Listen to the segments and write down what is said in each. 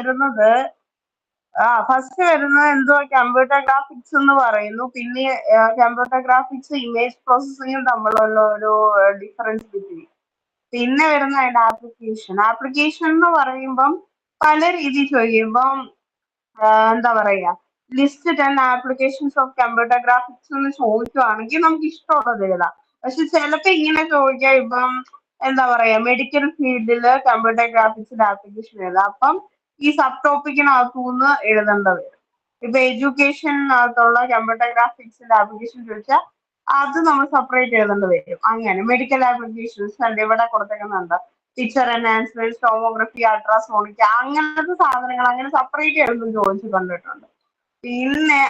വരുന്നത് ഫസ്റ്റ് വരുന്നത് എന്തുവാ കമ്പ്യൂട്ടർ ഗ്രാഫിക്സ് എന്ന് പറയുന്നു. പിന്നെ കമ്പ്യൂട്ടർ ഗ്രാഫിക്സ് ഇമേജ് പ്രോസസ്സിങ്ങും തമ്മിലുള്ള ഒരു ഡിഫറൻസ് ബിറ്റ്വീൻ. പിന്നെ വരുന്ന അതിന്റെ ആപ്ലിക്കേഷൻ എന്ന് പറയുമ്പം പല രീതിയിൽ ചോദിക്കുമ്പം എന്താ പറയാ list 10 applications of computer graphics എന്ന് ചോദിക്കുവാണെങ്കിൽ നമുക്ക് ഇഷ്ടമുള്ളത് എഴുതാം. പക്ഷെ ചിലപ്പോ ഇങ്ങനെ ചോദിക്കാം, ഇപ്പം എന്താ പറയാ മെഡിക്കൽ ഫീൽഡില് കമ്പ്യൂട്ടർ ഗ്രാഫിക്സിന്റെ ആപ്ലിക്കേഷൻ എഴുതാം. അപ്പം ഈ സബ് ടോപ്പിക്കിനകത്തുനിന്ന് എഴുതേണ്ടത് വരും. ഇപ്പൊ എഡ്യൂക്കേഷനകത്തുള്ള കമ്പ്യൂട്ടർ ഗ്രാഫിക്സിന്റെ ആപ്ലിക്കേഷൻ ചോദിച്ചാൽ അത് നമ്മൾ സെപ്പറേറ്റ് എഴുതേണ്ടി വരും. അങ്ങനെ മെഡിക്കൽ ആപ്ലിക്കേഷൻസ് ഉണ്ട്, ഇവിടെ കൊടുത്തേക്കുന്നുണ്ട് പിക്ചർ എൻഹാൻസ്മെന്റ്, ടോമോഗ്രഫി, അൾട്രാസോണിക്, അങ്ങനത്തെ സാധനങ്ങൾ അങ്ങനെ സെപ്പറേറ്റ് എഴുതും ചോദിച്ചു കണ്ടിട്ടുണ്ട്. പിന്നെ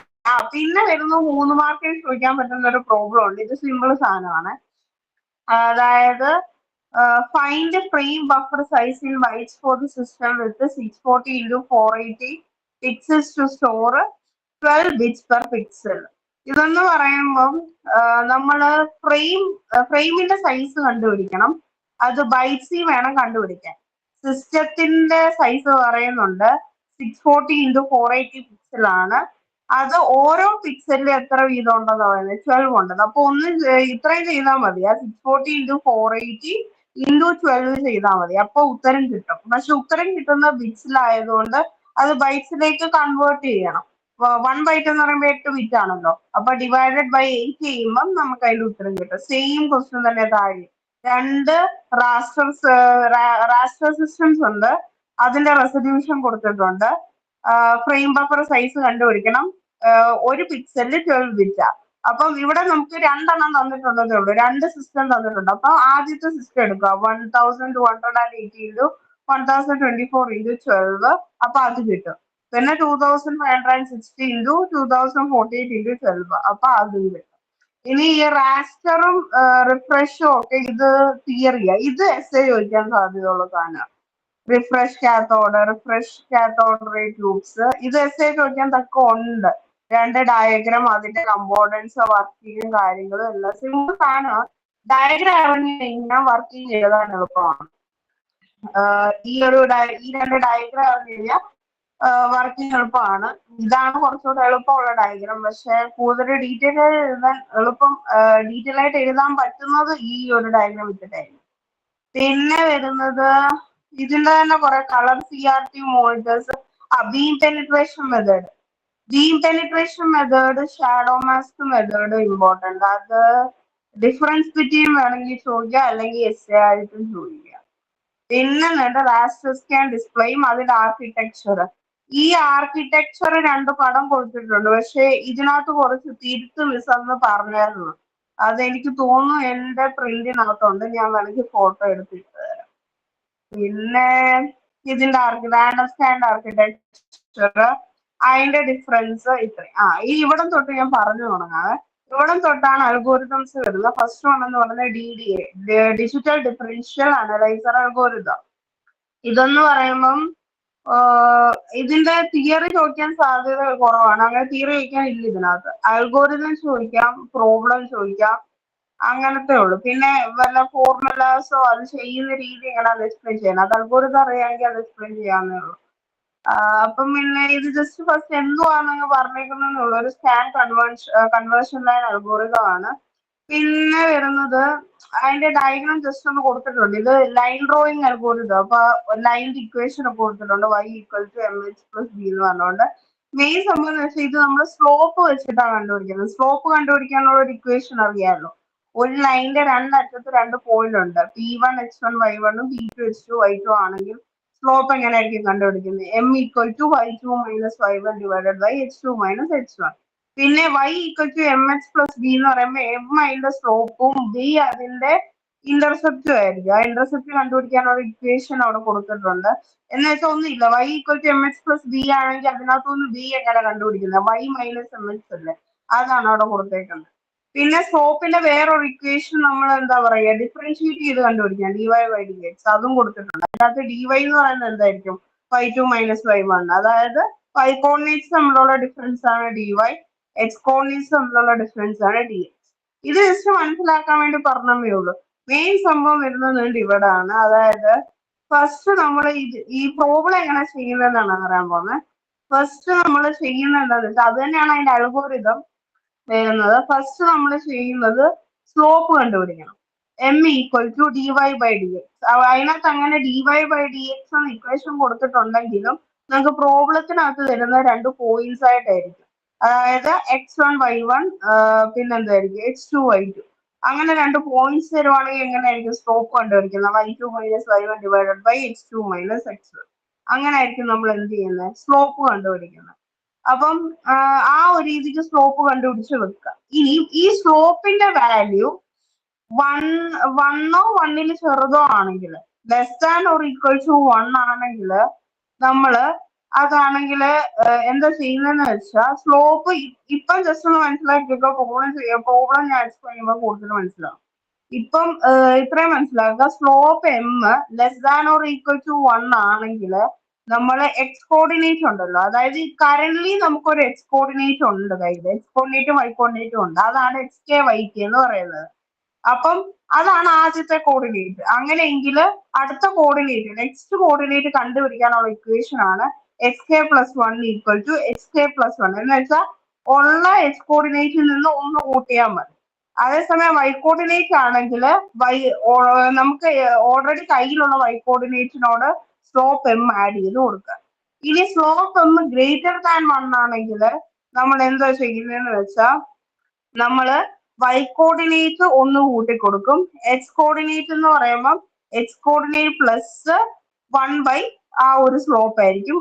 പിന്നെ വരുന്ന 3 മാർക്കിൽ ചോദിക്കാൻ പറ്റുന്ന ഒരു പ്രോബ്ലം ഉണ്ട്. ഇത് സിമ്പിൾ സാധനമാണ്. അതായത് find frame buffer size in bytes for the system with 640 into 480 pixels to store 12 bits per pixel. ഇതെന്ന് പറയുമ്പം നമ്മള് ഫ്രെയിമിന്റെ സൈസ് കണ്ടുപിടിക്കണം. അത് ബൈറ്റ്സിൽ വേണം കണ്ടുപിടിക്കാൻ. സിസ്റ്റത്തിന്റെ സൈസ് പറയുന്നുണ്ട് 640 into 480 പിക്സലാണ്. അത് ഓരോ പിക്സലിൽ എത്ര വീതം ഉണ്ടെന്ന് പറയുന്നത് 12 ഉണ്ടെന്ന്. അപ്പൊ ഇത്രയും ചെയ്താൽ മതി. ആ 640 into 480 into 12 ചെയ്താൽ മതി. അപ്പൊ ഉത്തരം കിട്ടും. പക്ഷെ ഉത്തരം കിട്ടുന്ന ബിറ്റ്സിലായതുകൊണ്ട് അത് ബൈറ്റ്സിലേക്ക് കൺവേർട്ട് ചെയ്യണം. 1 ബൈറ്റ് എന്ന് പറയുമ്പോൾ 8 ബിറ്റ് ആണല്ലോ. അപ്പൊ ഡിവൈഡഡ് ബൈ 8 ചെയ്യുമ്പം നമുക്ക് അതിന്റെ ഉത്തരം കിട്ടും. സെയിം ക്വസ്റ്റ്യൻ തന്നെ താഴെ 2 റാസ്റ്റർ സിസ്റ്റംസ് ഉണ്ട്. അതിന്റെ റെസൊല്യൂഷൻ കൊടുത്തിട്ടുണ്ട്. ഫ്രെയിം ബഫർ സൈസ് കണ്ടുപിടിക്കണം. ഒരു പിക്സലിൽ 12 ബിറ്റാ. അപ്പം ഇവിടെ നമുക്ക് 2 തന്നിട്ടുള്ളതേ ഉള്ളൂ. 2 സിസ്റ്റം തന്നിട്ടുണ്ട്. അപ്പൊ ആദ്യത്തെ സിസ്റ്റം എടുക്കുക 1280 into 1024 into 12. അപ്പൊ അത് കിട്ടും. പിന്നെ 2560 into 2048 into 12. അപ്പൊ അതും കിട്ടും. ഇനി ഈ റാസ്റ്ററും റിഫ്രഷും ഒക്കെ ഇത് തിയറിയാ. ഇത് എസ് എ ചോദിക്കാൻ സാധ്യതയുള്ള സാധനമാണ്. റിഫ്രഷ് കാത്തോഡ് റേ ട്യൂബ്സ് ഇത് എസ് എ ചോദിക്കാൻ തക്ക ഉണ്ട്. 2 ഡയഗ്രാം, അതിന്റെ കമ്പോണൻസ്, വർക്കിങ്ങും കാര്യങ്ങളും എല്ലാം സിമ്പിൾ സാധനമാണ്. ഡയഗ്രാം ഇറങ്ങി കഴിഞ്ഞാൽ വർക്കിംഗ് എഴുതാൻ എളുപ്പമാണ്. ഈ 2 ഡയഗ്രാം ഇറങ്ങി കഴിഞ്ഞാൽ വർക്കിംഗ് എളുപ്പമാണ്. ഇതാണ് കുറച്ചുകൂടെ എളുപ്പമുള്ള ഡയഗ്രാം. പക്ഷെ കൂടുതൽ ഡീറ്റെയിൽ ആയിട്ട് എഴുതാൻ പറ്റുന്നത് ഈ ഒരു ഡയഗ്രാം വെച്ചിട്ടായിരിക്കും. പിന്നെ വരുന്നത് ഇതിന്റെ തന്നെ കുറെ colour CRT monitors. Beam penetration method, shadow mask method important. അത് ഡിഫറൻസ് ബിറ്റ്വീൻ വേണമെങ്കിൽ ചോദിക്കാം, അല്ലെങ്കിൽ എസ് എ ആയിട്ടും ചോദിക്കാം. പിന്നെ റാസ്റ്റർ സ്കാൻ ഡിസ്പ്ലേയും അതിന്റെ ആർക്കിടെക്ചർ. ഈ ആർക്കിടെക്ചർ 2 പടം കൊടുത്തിട്ടുണ്ട്. പക്ഷെ ഇതിനകത്ത് കുറച്ച് തിരുത്ത് മിസ്സെന്ന് പറഞ്ഞായിരുന്നു. അതെനിക്ക് തോന്നുന്നു എന്റെ പ്രിന്റിനകത്തുണ്ട്. ഞാൻ വേണമെങ്കിൽ ഫോട്ടോ എടുത്തിട്ട് തരാം. പിന്നെ ഇതിന്റെ റാൻഡം സ്കാൻ ആർക്കിടെക്ചർ, അതിന്റെ ഡിഫറൻസ് ഇത്രയും. ഈ ഇവിടം തൊട്ട് ഞാൻ പറഞ്ഞു തുടങ്ങാതെ. ഇവിടം തൊട്ടാണ് അൽഗോരിതംസ് വരുന്നത്. ഫസ്റ്റ് വൺ എന്ന് പറയുന്നത് DDA, digital differential analyser algorithm. ഇതെന്ന് പറയുമ്പം ഇതിന്റെ തിയറി ചോദിക്കാൻ സാധ്യത കുറവാണ്. അങ്ങനെ തിയറി ചോദിക്കാൻ ഇല്ല ഇതിനകത്ത്. അൽഗോരിതം ചോദിക്കാം, പ്രോബ്ലം ചോദിക്കാം, അങ്ങനത്തെ ഉള്ളു. പിന്നെ വല്ല ഫോർമുലാസോ അത് ചെയ്യുന്ന രീതി എങ്ങനെയാണെന്ന് എക്സ്പ്ലെയിൻ ചെയ്യണം. അത് അൽഗോരിതം അറിയാമെങ്കിൽ അത് എക്സ്പ്ലെയിൻ ചെയ്യാവുന്നേ ഉള്ളൂ. അപ്പം പിന്നെ ഇത് ജസ്റ്റ് ഫസ്റ്റ് എന്തുവാണെന്ന് പറഞ്ഞേക്കുന്നുള്ളൂ. ഒരു സ്കാൻ കൺവേർഷൻ ലൈൻ അൽഗോരിതം ആണ്. പിന്നെ വരുന്നത് അതിന്റെ ഡയഗ്രാം ജസ്റ്റ് ഒന്ന് കൊടുത്തിട്ടുണ്ട്. ഇത് ലൈൻ ഡ്രോയിങ് അൽഗോരിതം. അപ്പൊ ലൈനിന്റെ ഇക്വേഷൻ ഒക്കെ കൊടുത്തിട്ടുണ്ട്. y = mh + b എന്ന് പറഞ്ഞുകൊണ്ട്. മെയിൻ സംഭവം എന്ന് വെച്ചാൽ ഇത് നമ്മൾ സ്ലോപ്പ് വെച്ചിട്ടാണ് കണ്ടുപിടിക്കുന്നത്. സ്ലോപ്പ് കണ്ടുപിടിക്കാനുള്ള ഒരു ഇക്വേഷൻ അറിയാമല്ലോ. ഒരു ലൈനിന്റെ 2 അറ്റത്ത് 2 പോയിന്റ് ഉണ്ട്. P1 x1 y1 ഉം P2 x2 y2 ആണെങ്കിൽ സ്ലോപ്പ് എങ്ങനെയായിരിക്കും കണ്ടുപിടിക്കുന്നത്? m = y2 - y1 / h2 - h1. പിന്നെ y = mh + b എന്ന് പറയുമ്പോൾ m അതിന്റെ സ്ലോപ്പും b അതിന്റെ ഇന്റർസെപ്റ്റും ആയിരിക്കും. ആ ഇന്റർസെപ്റ്റ് കണ്ടുപിടിക്കാനുള്ള ഇക്വേഷൻ അവിടെ കൊടുത്തിട്ടുണ്ട്. എന്ന് വെച്ചാൽ ഒന്നുമില്ല, y = mh + b ആണെങ്കിൽ അതിനകത്തുനിന്ന് b എങ്ങനെ കണ്ടുപിടിക്കുന്നത്? y - mh അല്ലേ, അതാണ് അവിടെ കൊടുത്തേക്കുന്നത്. പിന്നെ സ്ലോപ്പിന്റെ വേറൊരു ഇക്വേഷൻ നമ്മൾ എന്താ പറയുക ഡിഫറൻഷിയേറ്റ് ചെയ്ത് കണ്ടുപിടിക്കാം, dy/dx. അതും കൊടുത്തിട്ടുണ്ട്. അതിനകത്ത് dy എന്ന് പറയുന്നത് എന്തായിരിക്കും? y2 - y1. അതായത് y കോർഡിനേറ്റ്സ് തമ്മിലുള്ള ഡിഫറൻസ് ആണ് dy, x കോർഡിനേറ്റ്സ് തമ്മിലുള്ള ഡിഫറൻസ് ആണ് dx. ഇത് ജസ്റ്റ് മനസ്സിലാക്കാൻ വേണ്ടി പറഞ്ഞതേ ഉള്ളൂ. മെയിൻ സംഭവം വരുന്നത് ഇവിടെ ആണ്. അതായത് ഫസ്റ്റ് നമ്മൾ ഈ പ്രോബ്ലം എങ്ങനെ ചെയ്യുന്നതെന്നാണ് പറയാൻ പോകുന്നത്. ഫസ്റ്റ് നമ്മൾ ചെയ്യുന്നത് എന്താണെന്ന് വെച്ചാൽ അത് തന്നെയാണ് അതിന്റെ അൽഗോരിതം വരുന്നത്. ഫസ്റ്റ് നമ്മൾ ചെയ്യുന്നത് സ്ലോപ്പ് കണ്ടുപിടിക്കണം. M equal to d y by d x. അതിനകത്ത് അങ്ങനെ d y by d x എന്ന് ഇക്വേഷൻ കൊടുത്തിട്ടുണ്ടെങ്കിലും നമുക്ക് പ്രോബ്ലത്തിനകത്ത് തരുന്ന രണ്ട് പോയിന്റ്സ് ആയിട്ടായിരിക്കും. അതായത് x1 y1 പിന്നെന്തായിരിക്കും x2 y2. അങ്ങനെ രണ്ട് പോയിന്റ്സ് തരുവാണെങ്കിൽ എങ്ങനെയായിരിക്കും സ്ലോപ്പ് കണ്ടുപിടിക്കുന്നത്? y2 minus y1 divided by x2 minus x1. അങ്ങനെ ആയിരിക്കും നമ്മൾ എന്ത് ചെയ്യുന്നത്? സ്ലോപ്പ് കണ്ടുപിടിക്കുന്നത്. അപ്പം ആ ഒരു രീതിക്ക് സ്ലോപ്പ് കണ്ടുപിടിച്ച് വെക്കുക. ഇനി ഈ സ്ലോപ്പിന്റെ വാല്യൂ വണ്ണോ വണ്ണിൽ ചെറുതോ ആണെങ്കിൽ, less than or equal to 1 ആണെങ്കിൽ നമ്മള് അതാണെങ്കിൽ എന്താ ചെയ്യുന്നതെന്ന് വെച്ചാൽ സ്ലോപ്പ് ഇപ്പം ജസ്റ്റ് ഒന്ന് മനസ്സിലാക്കിയൊക്കെ പ്രോബ്ലം ഞാൻ എക്സ്പ്ലെയിൻ ചെയ്യുമ്പോൾ കൂടുതൽ മനസ്സിലാവും. ഇപ്പം ഇത്രയും മനസ്സിലാക്കുക. Slope m less than or equal to 1 ആണെങ്കിൽ നമ്മൾ എക്സ് കോർഡിനേറ്റ് ഉണ്ടല്ലോ, അതായത് കറന്റ് നമുക്കൊരു എക്സ് കോർഡിനേറ്റ് ഉണ്ട് കയ്യിൽ, എക്സ് കോർഡിനേറ്റും വൈ കോർഡിനേറ്റും ഉണ്ട്. അതാണ് എക്സ് കെ വൈ കെ എന്ന് പറയുന്നത്. അപ്പം അതാണ് ആദ്യത്തെ കോർഡിനേറ്റ്. അങ്ങനെയെങ്കിൽ അടുത്ത കോർഡിനേറ്റ്, നെക്സ്റ്റ് കോർഡിനേറ്റ് കണ്ടുപിടിക്കാനുള്ള ഇക്വേഷൻ ആണ് x k plus one equal to x k plus one. എന്ന് വെച്ചാൽ ഉള്ള എക്സ് കോർഡിനേറ്റിൽ നിന്ന് ഒന്ന് കൂട്ടിയാൽ മതി. അതേസമയം വൈ കോർഡിനേറ്റ് ആണെങ്കിൽ നമുക്ക് ഓൾറെഡി കയ്യിലുള്ള വൈ കോർഡിനേറ്റിനോട് സ്ലോപ്പ് എം ആഡ് ചെയ്ത് കൊടുക്കുക. ഇനി സ്ലോപ്പ് എം ഗ്രേറ്റർ ദാൻ 1 ആണെങ്കിൽ നമ്മൾ എന്താ ചെയ്യുന്നതെന്ന് വെച്ചാൽ നമ്മള് വൈ കോർഡിനേറ്റ് ഒന്ന് കൂട്ടിക്കൊടുക്കും. എക്സ് കോർഡിനേറ്റ് എന്ന് പറയുമ്പോൾ എക്സ് കോർഡിനേറ്റ് പ്ലസ് 1 ആ ഒരു സ്ലോപ്പ് ആയിരിക്കും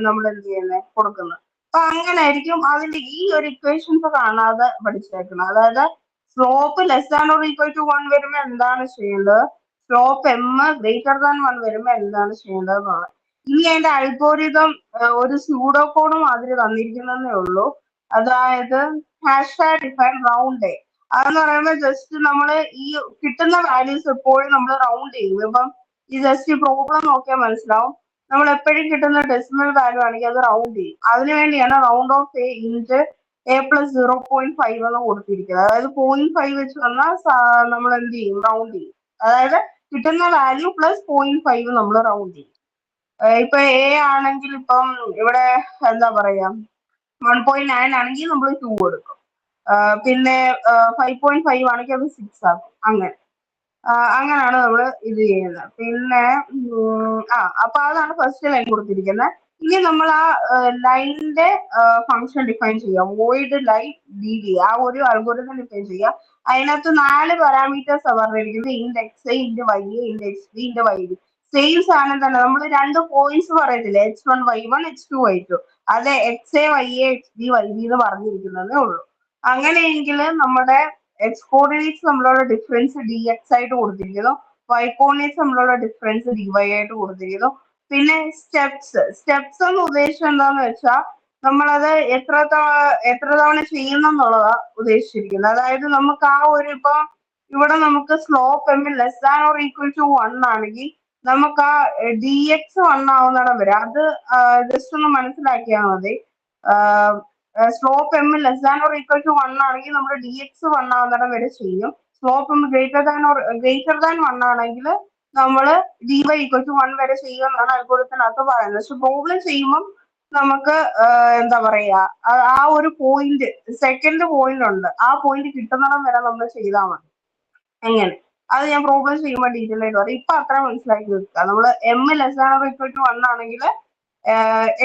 നമ്മൾ എന്ത് ചെയ്യുന്നത് കൊടുക്കുന്നത്. അപ്പൊ അങ്ങനെ ആയിരിക്കും അതിന്റെ ഈ ഒരു ഇക്വേഷൻസ് കാണാതെ പഠിച്ചേക്കണം. അതായത് slope less than or equal to 1 വരുമ്പോൾ എന്താണ് ചെയ്യേണ്ടത്, സ്ലോപ്പ് എം ഗ്രേറ്റർ ദാൻ 1 വരുമ്പോൾ എന്താണ് ചെയ്യേണ്ടത് എന്നുള്ളത്. ഇനി അതിന്റെ അൽഗോരിതം ഒരു സ്യൂഡോ കോഡ് മാതിരി തന്നിരിക്കുന്നതേ ഉള്ളൂ. അതായത് ഹാഷ്ടാഗ് ഡിഫൈൻ റൗണ്ട് എ. അതെന്ന് പറയുമ്പോൾ ജസ്റ്റ് നമ്മൾ ഈ കിട്ടുന്ന വാല്യൂസ് എപ്പോഴും നമ്മൾ റൗണ്ട് ചെയ്യും. ഇപ്പം ഈ ജസ്റ്റ് ഈ പ്രോബ്ലം നോക്കിയാൽ മനസ്സിലാവും. നമ്മൾ എപ്പോഴും കിട്ടുന്ന ഡെസിമൽ വാല്യൂ ആണെങ്കിൽ അത് റൗണ്ട് ചെയ്യും. അതിനുവേണ്ടിയാണ് round off a int a plus 0.5 എന്ന് കൊടുത്തിരിക്കുന്നത്. അതായത് 0.5 വെച്ച് വന്നാൽ നമ്മൾ എന്ത് ചെയ്യും? റൗണ്ട് ചെയ്യും. അതായത് കിട്ടുന്ന വാല്യൂ പ്ലസ് 0.5 നമ്മൾ റൗണ്ട് ചെയ്യും. ഇപ്പൊ എ ആണെങ്കിൽ ഇപ്പം ഇവിടെ എന്താ പറയാ 1.9 ആണെങ്കിൽ നമ്മൾ 2 കൊടുക്കും. പിന്നെ 5.5 ആണെങ്കിൽ അത് 6 ആക്കും. അങ്ങനെയാണ് നമ്മൾ ഇത് ചെയ്യുന്നത്. പിന്നെ അപ്പൊ അതാണ് ഫസ്റ്റ് ലൈൻ കൊടുത്തിരിക്കുന്നത്. ഇനി നമ്മൾ ആ ലൈനിന്റെ ഫംഗ്ഷൻ ഡിഫൈൻ ചെയ്യാം. വോയിഡ് ലൈൻ ഡി ഡി ആ ഒരു അൽഗോരിതം ഡിഫൈൻ ചെയ്യാം. അതിനകത്ത് 4 പാരാമീറ്റേഴ്സ് പറഞ്ഞിരിക്കുന്നത്. ഇൻഡ് എക്സ്, ഇൻഡ് വൈ, ഇൻഡ് എക്സ് ഡി, ഇൻഡ് വൈ ഡി. സെയിം സാധനം തന്നെ. നമ്മൾ രണ്ട് പോയിന്റ്സ് പറയത്തില്ലേ, x1 y1 x2 y2. അത് x a y a x d y d എന്ന് പറഞ്ഞിരിക്കുന്നതേ ഉള്ളൂ. അങ്ങനെയെങ്കിൽ നമ്മുടെ എക്സ് കോർഡിനേറ്റ്സ് നമ്മളുടെ ഡിഫറൻസ് ഡി എക്സ് ആയിട്ട് കൊടുത്തിരിക്കുന്നു, വൈ കോർഡിനേറ്റ്സ് നമ്മളുടെ ഡിഫറൻസ് ഡി വൈ ആയിട്ട് കൊടുത്തിരിക്കുന്നു. പിന്നെ സ്റ്റെപ്സ് എന്ന് ഉദ്ദേശിച്ചത് എന്താന്ന് വെച്ചാൽ നമ്മളത് എത്ര തവണ ചെയ്യണം എന്നുള്ളതാ ഉദ്ദേശിച്ചിരിക്കുന്നത്. അതായത് നമുക്ക് ആ ഒരു ഇപ്പൊ ഇവിടെ നമുക്ക് slope m less than or equal to 1 ആണെങ്കിൽ നമുക്ക് ആ ഡി എക്സ് 1 ആവുന്നിടം വരെ അത് ജസ്റ്റ് ഒന്ന് മനസ്സിലാക്കിയാൽ മതി. Slope m less than or equal to 1 ആണെങ്കിൽ നമ്മൾ ഡി എക്സ് 1 ആവുന്നിടം വരെ ചെയ്യും. സ്ലോപ്പ് എം ഗ്രേറ്റർ ദാൻ 1 ആണെങ്കിൽ നമ്മൾ ഡി വൈ ഈക്വൽ ടു 1 വരെ ചെയ്യുമെന്നാണ് അൽഗോരിതത്തിനകത്ത് പറയുന്നത്. പക്ഷെ പ്രോബ്ലം ചെയ്യുമ്പം നമുക്ക് എന്താ പറയാ ആ ഒരു പോയിന്റ്, സെക്കൻഡ് പോയിന്റ് ഉണ്ട്, ആ പോയിന്റ് കിട്ടുന്നിടം വരെ നമ്മൾ ചെയ്താൽ മതി. എങ്ങനെ അത് ഞാൻ പ്രോബ്ലം ചെയ്യുമ്പോൾ ഡീറ്റെയിൽ ആയിട്ട് പറയും. ഇപ്പൊ അത്ര മനസ്സിലാക്കി വെക്കുക. നമ്മൾ m less than or equal to 1 ആണെങ്കിൽ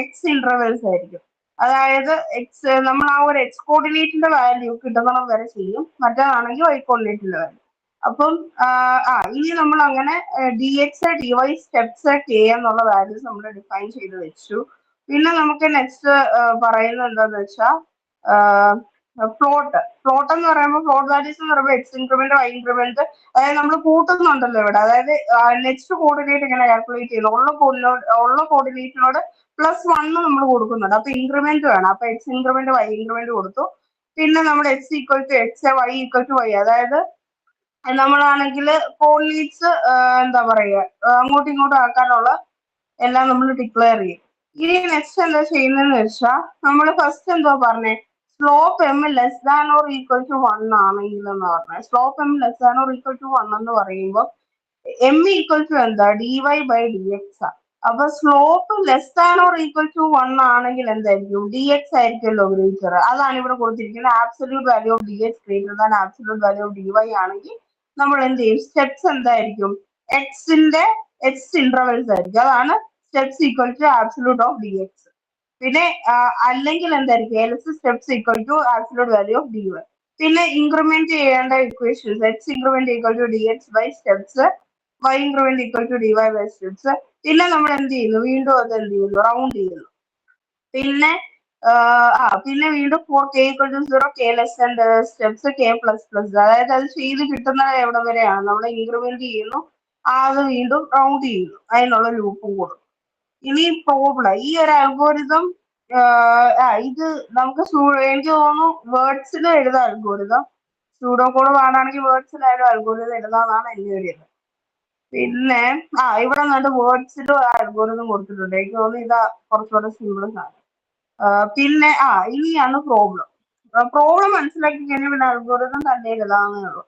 എക്സ് ഇന്റർവെൽസ് ആയിരിക്കും. അതായത് എക്സ് നമ്മൾ ആ ഒരു എക്സ് കോർഡിനേറ്റിന്റെ വാല്യൂ കിട്ടുന്നിടം വരെ ചെയ്യും, മറ്റേതാണെങ്കിൽ വൈ കോർഡിനേറ്റിന്റെ വാല്യൂ. അപ്പം ഇനി നമ്മൾ അങ്ങനെ d x d y steps k എന്നുള്ള വാല്യൂസ് നമ്മൾ ഡിഫൈൻ ചെയ്ത് വെച്ചു. പിന്നെ നമുക്ക് നെക്സ്റ്റ് പറയുന്നത് എന്താന്ന് വെച്ചാൽ പ്ലോട്ട് എന്ന് പറയുമ്പോൾ പ്ലോട്ട് വാല്യൂസ് എന്ന് പറയുമ്പോൾ എക്സ് ഇൻക്രിമെന്റ് വൈ ഇൻക്രിമെന്റ്, അതായത് നമ്മൾ കൂട്ടുന്നുണ്ടല്ലോ ഇവിടെ. അതായത് നെക്സ്റ്റ് കോർഡിനേറ്റ് എങ്ങനെ കാൽക്കുലേറ്റ് ചെയ്യുന്നത്, ഉള്ള കോർഡിനേറ്റിനോട് +1 നമ്മൾ കൊടുക്കുന്നുണ്ട്. അപ്പൊ ഇൻക്രിമെന്റ് വേണം. അപ്പൊ എക്സ് ഇൻക്രിമെന്റ് വൈ ഇൻക്രിമെന്റ് കൊടുത്തു. പിന്നെ നമ്മുടെ x equal to x, y equal to y, അതായത് നമ്മളാണെങ്കിൽ കോർഡിനേറ്റ്സ് എന്താ പറയുക അങ്ങോട്ടും ഇങ്ങോട്ടും ആക്കാനുള്ള എല്ലാം നമ്മൾ ഡിക്ലെയർ ചെയ്യും. ഇനി നെക്സ്റ്റ് എന്താ ചെയ്യുന്നതെന്ന് വെച്ചാൽ നമ്മൾ ഫസ്റ്റ് എന്തോ പറഞ്ഞേ, slope m less than or equal to 1 ആണെങ്കിൽ എന്ന് പറഞ്ഞത്. Slope m less than or equal to 1 എന്ന് പറയുമ്പോൾ എം ഈക്വൽ ടു എന്താ d y by d x ആ. അപ്പൊ slope less than or equal to 1 ആണെങ്കിൽ എന്തായിരിക്കും ഡി എക്സ് ആയിരിക്കുമല്ലോ ഗ്രേറ്റർ. അതാണ് ഇവിടെ കൊടുത്തിരിക്കുന്നത്. Absolute value of d x greater than absolute value of d y ആണെങ്കിൽ നമ്മൾ എന്ത് ചെയ്യും സ്റ്റെപ്സ് എന്തായിരിക്കും എക്സിന്റെ എക്സ് ഇന്റർവെൽസ് ആയിരിക്കും. അതാണ് steps equal to absolute of d x. പിന്നെ അല്ലെങ്കിൽ എന്തായിരിക്കും else steps equal to absolute value of d y. പിന്നെ ഇൻക്രിമെന്റ് ചെയ്യേണ്ട equations x increment equal to d x by steps, y increment equal to d y by steps. പിന്നെ നമ്മൾ എന്ത് ചെയ്യുന്നു വീണ്ടും അത് എന്ത് ചെയ്യുന്നു റൗണ്ട് ചെയ്യുന്നു. പിന്നെ പിന്നെ വീണ്ടും for k equal to 0 k less than steps k plus plus. അതായത് അത് ചെയ്ത് കിട്ടുന്നത് എവിടെ വരെയാണ് നമ്മൾ ഇൻക്രിമെന്റ് ചെയ്യുന്നു, അത് വീണ്ടും റൗണ്ട് ചെയ്യുന്നു, അതിനുള്ള ലൂപ്പും കൊടുക്കും. ഇനി പ്രോബ്ലം ഈ ഒരു അൽഗോരിതം ഇത് നമുക്ക് എനിക്ക് തോന്നുന്നു വേർഡ്സിൽ എഴുതാം അൽഗോരിതം. സ്യൂഡോ കോഡ് പാടാണെങ്കിൽ വേർഡ്സിലായാലും അൽഗോരിതം എഴുതാന്നാണ് എൻ്റെ ഒരു ഇത്. പിന്നെ ഇവിടെ നിന്നിട്ട് വേർഡ്സിലും അൽഗോരിതം കൊടുത്തിട്ടുണ്ട്. എനിക്ക് തോന്നുന്നു ഇതാ കുറച്ചുകൂടെ സിമ്പിൾ ആണ്. പിന്നെ ഇനിയാണ് പ്രോബ്ലം. പ്രോബ്ലം മനസ്സിലാക്കി കഴിഞ്ഞാൽ പിന്നെ അൽഗോരിതം തന്നെ എഴുതാവുന്നേ ഉള്ളൂ.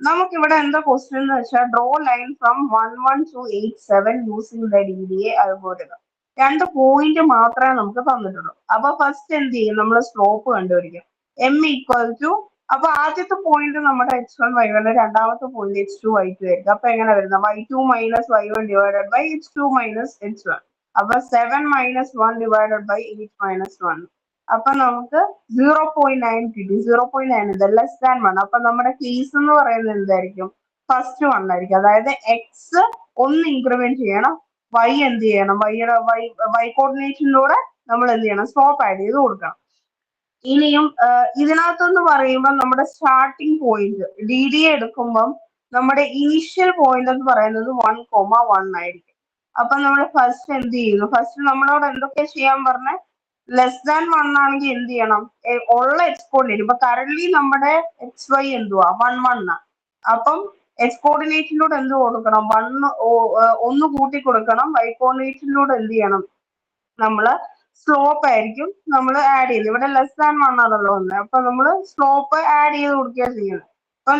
നമുക്കിവിടെ എന്താ ക്വസ്റ്റ്യൻ എന്ന് വെച്ചാൽ draw line from 11 to 87 using the DDA algorithm. 2 point മാത്രമേ നമുക്ക് തന്നിട്ടുള്ളൂ. അപ്പൊ ഫസ്റ്റ് എന്ത് ചെയ്യും നമ്മൾ സ്ലോപ്പ് കണ്ടുപിടിക്കും. എം ഈക്വൽ ടു അപ്പൊ ആദ്യത്തെ പോയിന്റ് നമ്മുടെ x1 y1, രണ്ടാമത്തെ പോയിന്റ് x2 y2 ആയിരിക്കും. അപ്പൊ എങ്ങനെ വരുന്നത് y2 minus y1 divided by x2 minus x1. അപ്പൊ 7 മൈനസ് 1 ഡിവൈഡഡ് ബൈ 8 മൈനസ് 1. അപ്പൊ നമുക്ക് 0.9 കിട്ടി. 0.9 എന്താ ലെസ് ദാൻ 1. അപ്പൊ നമ്മുടെ കേസ് എന്ന് പറയുന്നത് എന്തായിരിക്കും ഫസ്റ്റ് 1 ആയിരിക്കും. അതായത് എക്സ് ഒന്ന് ഇൻക്രിമെന്റ് ചെയ്യണം, വൈ എന്ത് ചെയ്യണം വൈ കോർഡിനേഷനിലൂടെ നമ്മൾ എന്ത് ചെയ്യണം സ്ലോപ്പ് ആഡ് ചെയ്ത് കൊടുക്കണം. ഇനിയും ഇതിനകത്തെന്ന് പറയുമ്പോൾ നമ്മുടെ സ്റ്റാർട്ടിംഗ് പോയിന്റ് ഡി ഡി എടുക്കുമ്പം നമ്മുടെ ഇനിഷ്യൽ പോയിന്റ് എന്ന് പറയുന്നത് 1,1 ആയിരിക്കും. അപ്പൊ നമ്മൾ ഫസ്റ്റ് എന്ത് ചെയ്യുന്നു ഫസ്റ്റ് നമ്മളോട് എന്തൊക്കെ ചെയ്യാൻ പറഞ്ഞ ലെസ് ദാൻ 1 ആണെങ്കിൽ എന്ത് ചെയ്യണം ഉള്ള എക്സ് കോർഡിനേറ്റ് ഇപ്പൊ കറന്റ് നമ്മുടെ എക്സ് വൈ എന്തുവാ 1,1 അപ്പം എക്സ് കോർഡിനേറ്റിലൂടെ എന്ത് കൊടുക്കണം ഒന്ന് കൂട്ടി കൊടുക്കണം. വൈ കോർഡിനേറ്റിലൂടെ എന്ത് ചെയ്യണം നമ്മള് സ്ലോപ്പ് ആയിരിക്കും നമ്മൾ ആഡ് ചെയ്യുന്നത്. ഇവിടെ ലെസ് ദാൻ 1 ആണല്ലോ ഒന്ന്. അപ്പൊ നമ്മൾ സ്ലോപ്പ് ആഡ് ചെയ്ത് കൊടുക്കുക ചെയ്യുന്നത്. അപ്പൊ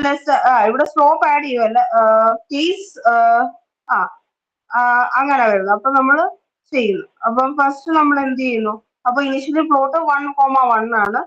ഇവിടെ സ്ലോപ്പ് ആഡ് ചെയ്യുമല്ല കേസ് ആ അങ്ങനെ വരുന്നത്. അപ്പൊ നമ്മൾ ചെയ്യുന്നു. അപ്പം ഫസ്റ്റ് നമ്മൾ എന്ത് ചെയ്യുന്നു അപ്പൊ ഇനിഷ്യലി പ്ലോട്ട് 1,1 ആണ്.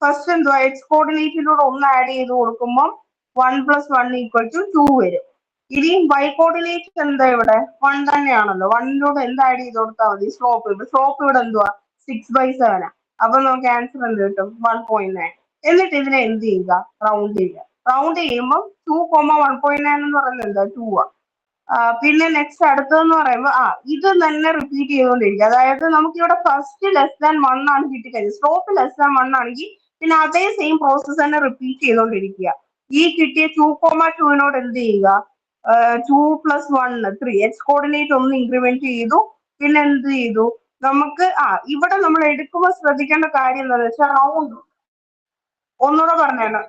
ഫസ്റ്റ് എന്തുവാ എക്സ് കോർഡിനേറ്റിലൂടെ ഒന്ന് ആഡ് ചെയ്ത് കൊടുക്കുമ്പോൾ 1 + 1 = 2 വരും. ഇനി വൈ കോർഡിനേറ്റ് എന്താ ഇവിടെ 1 തന്നെയാണല്ലോ. 1ലൂടെ എന്ത് ആഡ് ചെയ്ത് കൊടുത്താൽ മതി സ്ലോപ്പ് ഇവിടെ എന്തുവാ 6/7. അപ്പൊ നമുക്ക് ആൻസർ എന്ത് കിട്ടും 1.9. എന്നിട്ട് ഇതിനെ എന്ത് ചെയ്യുക റൗണ്ട് ചെയ്യുക. റൗണ്ട് ചെയ്യുമ്പോൾ 2,1.9 എന്ന് പറയുന്നത് എന്താ 2 ആ. പിന്നെ നെക്സ്റ്റ് അടുത്തതെന്ന് പറയുമ്പോൾ ഇത് തന്നെ റിപ്പീറ്റ് ചെയ്തുകൊണ്ടിരിക്കുക. അതായത് നമുക്ക് ഇവിടെ ഫസ്റ്റ് ലെസ് ദാൻ 1 ആണ് കിട്ടിക്കഴിഞ്ഞത്. സ്ലോപ്പ് ലെസ് ദാൻ 1 ആണെങ്കിൽ പിന്നെ അതേ സെയിം പ്രോസസ് തന്നെ റിപ്പീറ്റ് ചെയ്തുകൊണ്ടിരിക്കുക. ഈ കിട്ടിയ 2,2നോട് എന്ത് ചെയ്യുക 2 + 1 3 എക്സ് കോർഡിനേറ്റ് ഒന്ന് ഇൻക്രിമെന്റ് ചെയ്തു. പിന്നെ എന്ത് ചെയ്തു നമുക്ക് ഇവിടെ നമ്മൾ എടുക്കുമ്പോൾ ശ്രദ്ധിക്കേണ്ട കാര്യം എന്താണെന്ന് വെച്ചാൽ റൗണ്ട് ഒന്നുകൂടെ പറഞ്ഞേണം.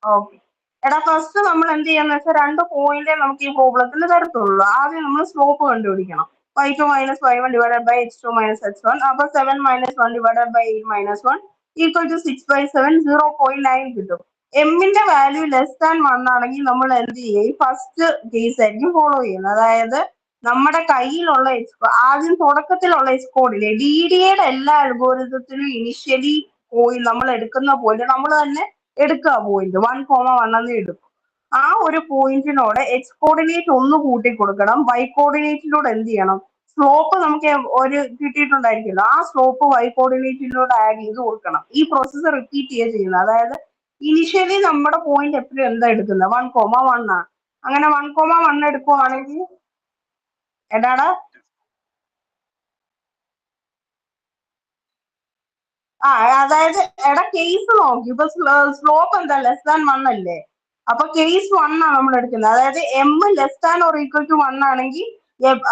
ഓക്കെ എടാ ഫസ്റ്റ് നമ്മൾ എന്ത് ചെയ്യാന്ന് വെച്ചാൽ 2 പോയിന്റേ നമുക്ക് ഈ പ്രോബ്ലത്തിൽ തരത്തുള്ളൂ. ആദ്യം നമ്മൾ സ്ലോപ്പ് കണ്ടുപിടിക്കണം. y2 minus y1 divided by x2 minus x1. അപ്പൊ 7 മൈനസ് 1 ഡിവൈഡഡ് ബൈ 8 മൈനസ് 1 = 6/7 0.9 കിട്ടും. എമ്മിന്റെ വാല്യൂ ലെസ് ദാൻ 1 ആണെങ്കിൽ നമ്മൾ എന്ത് ചെയ്യും ഫസ്റ്റ് കേസ് ആയിരിക്കും ഫോളോ ചെയ്യുന്നത്. അതായത് നമ്മുടെ കയ്യിലുള്ള ആദ്യം തുടക്കത്തിലുള്ള എക്സ് കോഡിലെ ഡി ഡിയുടെ എല്ലാ അൽഗോരിതത്തിനും ഇനിഷ്യലി നമ്മൾ എടുക്കുന്ന പോയിന്റ് നമ്മൾ തന്നെ എടുക്കുക പോയിന്റ് 1,1 എന്ന് എടുക്കും. ആ ഒരു പോയിന്റിനോട് എക്സ് കോർഡിനേറ്റ് ഒന്ന് കൂട്ടി കൊടുക്കണം. വൈ കോർഡിനേറ്റിലൂടെ എന്ത് ചെയ്യണം സ്ലോപ്പ് നമുക്ക് ഒരു കിട്ടിയിട്ടുണ്ടായിരിക്കുമല്ലോ. ആ സ്ലോപ്പ് വൈ കോർഡിനേറ്റിലൂടെ ആഡ് ചെയ്ത് കൊടുക്കണം. ഈ പ്രോസസ്സ് റിപ്പീറ്റ് ചെയ്യുക ചെയ്യുന്നത്. അതായത് ഇനിഷ്യലി നമ്മുടെ പോയിന്റ് എപ്പോഴും എന്താ എടുക്കുന്നത് 1,1 ആണ്. അങ്ങനെ 1,1 എടുക്കുവാണെങ്കിൽ എടാടാ അതായത് എടാ കേസ് നോക്കി ഇപ്പൊ സ്ലോപ്പ് എന്താ ലെസ് ദാൻ 1 അല്ലേ. അപ്പൊ കേസ് 1 ആണ് നമ്മൾ എടുക്കുന്നത്. അതായത് m less than or equal to 1 ആണെങ്കിൽ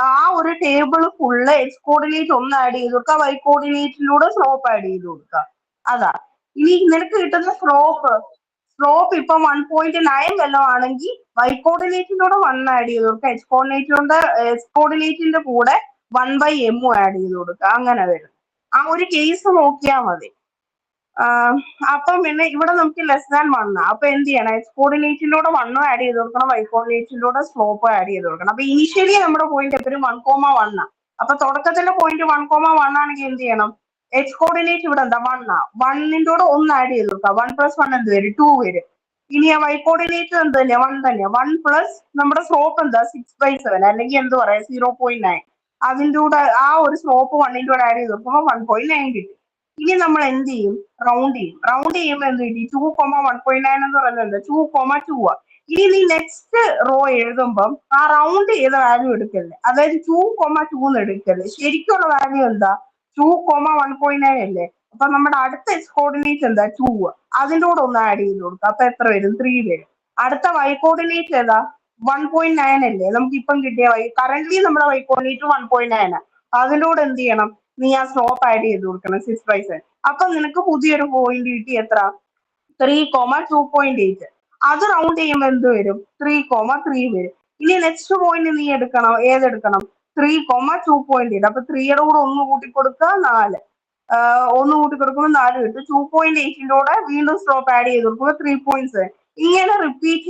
ആ ഒരു ടേബിൾ ഫുള്ള് എക്സ് കോർഡിനേറ്റ് ഒന്ന് ആഡ് ചെയ്ത് കൊടുക്കുക. വൈ കോർഡിനേറ്റിലൂടെ സ്ലോപ്പ് ആഡ് ചെയ്ത് കൊടുക്കുക. അതാ ഇനി നിനക്ക് കിട്ടുന്ന സ്ലോപ്പ് ഇപ്പൊ 1.9 വല്ലതും ആണെങ്കിൽ വൈ കോർഡിനേറ്റിലൂടെ 1 ആഡ് ചെയ്ത് കൊടുക്കുക. എക്സ് കോർഡിനേറ്റിന്റെ കൂടെ 1/m ആഡ് ചെയ്ത് കൊടുക്കുക. അങ്ങനെ വരും. ആ ഒരു കേസ് നോക്കിയാൽ മതി. അപ്പം പിന്നെ ഇവിടെ നമുക്ക് ലെസ് ദാൻ 1 അപ്പൊ എന്ത് ചെയ്യണം, എക്സ് കോർഡിനേറ്റിലൂടെ 1 ആഡ് ചെയ്ത് കൊടുക്കണം, വൈ കോർഡിനേറ്റിലൂടെ സ്ലോപ്പ് ആഡ് ചെയ്ത് കൊടുക്കണം. അപ്പൊ ഇനിഷ്യലി നമ്മുടെ പോയിന്റ് എപ്പോഴും 1,1 അപ്പൊ തുടക്കത്തിലെ പോയിന്റ് 1,1 ആണെങ്കിൽ എന്ത് ചെയ്യണം, എക്സ് കോർഡിനേറ്റ് ഇവിടെ എന്താ 1ന്റെ കൂടെ 1 ആഡ് ചെയ്ത് കൊടുക്കാം. 1+1 എന്ത് വരും, 2 വരും. ഇനി ആ വൈ കോർഡിനേറ്റ് എന്ത് തന്നെയാ 1 തന്നെയാ. 1 പ്ലസ് നമ്മുടെ സ്ലോപ്പ് എന്താ 6/7 അല്ലെങ്കിൽ എന്ത് പറയാം 0.9. അതിന്റെ കൂടെ ആ ഒരു സ്ലോപ്പ് 1ന്റെ കൂടെ ആഡ് ചെയ്ത് കൊടുക്കുമ്പോൾ 1.9 കിട്ടും. ഇനി നമ്മൾ എന്ത് ചെയ്യും, റൗണ്ട് ചെയ്യും. റൗണ്ട് ചെയ്യുമ്പോൾ എന്ത് കിട്ടി, 2,1.9 എന്ന് പറയുന്നത് 2,2 ഇനി നീ നെക്സ്റ്റ് റോ എഴുതുമ്പം ആ റൗണ്ട് ചെയ്ത വാല്യൂ എടുക്കല്ലേ, അതായത് 2,2 എടുക്കല്ലേ, ശരിക്കുള്ള വാല്യൂ എന്താ 2,1.9 അല്ലേ. അപ്പൊ നമ്മുടെ അടുത്ത എക്സ് കോർഡിനേറ്റ് എന്താ 2, അതിന്റെ കൂടെ ഒന്ന് ആഡ് ചെയ്ത് കൊടുക്കുക. അപ്പൊ എത്ര വരും, 3 വരും. അടുത്ത വൈ കോർഡിനേറ്റ് ഏതാ 1.9 അല്ലേ, നമുക്ക് ഇപ്പം കിട്ടിയ കറന്റ് നമ്മുടെ വൈ കോർഡിനേറ്റ് 1.9. അതിന്റെ കൂടെ എന്ത് ചെയ്യണം, നീ ആ സ്ലോപ്പ് ആഡ് ചെയ്ത് കൊടുക്കണം 6/7. അപ്പൊ നിനക്ക് പുതിയൊരു പോയിന്റ് കിട്ടി, എത്ര 3,2.8. അത് റൗണ്ട് ചെയ്യുമ്പോൾ എന്ത് വരും 3,3 വരും. ഇനി നെക്സ്റ്റ് പോയിന്റ് നീ എടുക്കണം, ഏതെടുക്കണം 3,2.8. അപ്പൊ 3യുടെ കൂടെ ഒന്ന് കൂട്ടിക്കൊടുക്കുക 4, ഒന്ന് കൂട്ടിക്കൊടുക്കുമ്പോൾ 4 കിട്ടും. 2.8ന്റെ കൂടെ വീണ്ടും സ്ലോപ്പ് ആഡ് ചെയ്ത് കൊടുക്കുമ്പോൾ 3.7. ഇങ്ങനെ റിപ്പീറ്റ്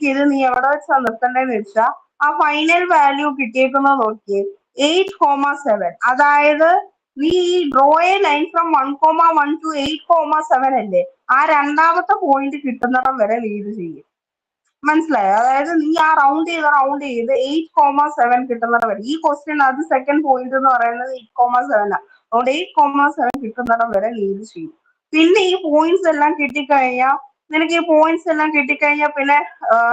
ചെയ്ത് നീ എവിടെ വെച്ചാ നിർത്തണ്ടെന്ന് വെച്ചാൽ ആ ഫൈനൽ വാല്യൂ കിട്ടിയേക്കുന്നത് നോക്കിയേ 8,7. അതായത് നീ ഈ draw A line from 1,1 to 8,7 അല്ലേ, ആ രണ്ടാമത്തെ പോയിന്റ് കിട്ടുന്നിടം വരെ നീ ഇത് ചെയ്യും. മനസ്സിലായോ, അതായത് നീ ആ റൗണ്ട് ചെയ്ത് 8,7 കിട്ടുന്നിടം വരെ. ഈ ക്വസ്റ്റ്യൻ അത് സെക്കൻഡ് പോയിന്റ് എന്ന് പറയുന്നത് 8,7. അതുകൊണ്ട് 8,7 കിട്ടുന്നിടം വരെ നീ ഇത് ചെയ്യും. പിന്നെ ഈ പോയിന്റ്സ് എല്ലാം കിട്ടിക്കഴിഞ്ഞാൽ പിന്നെ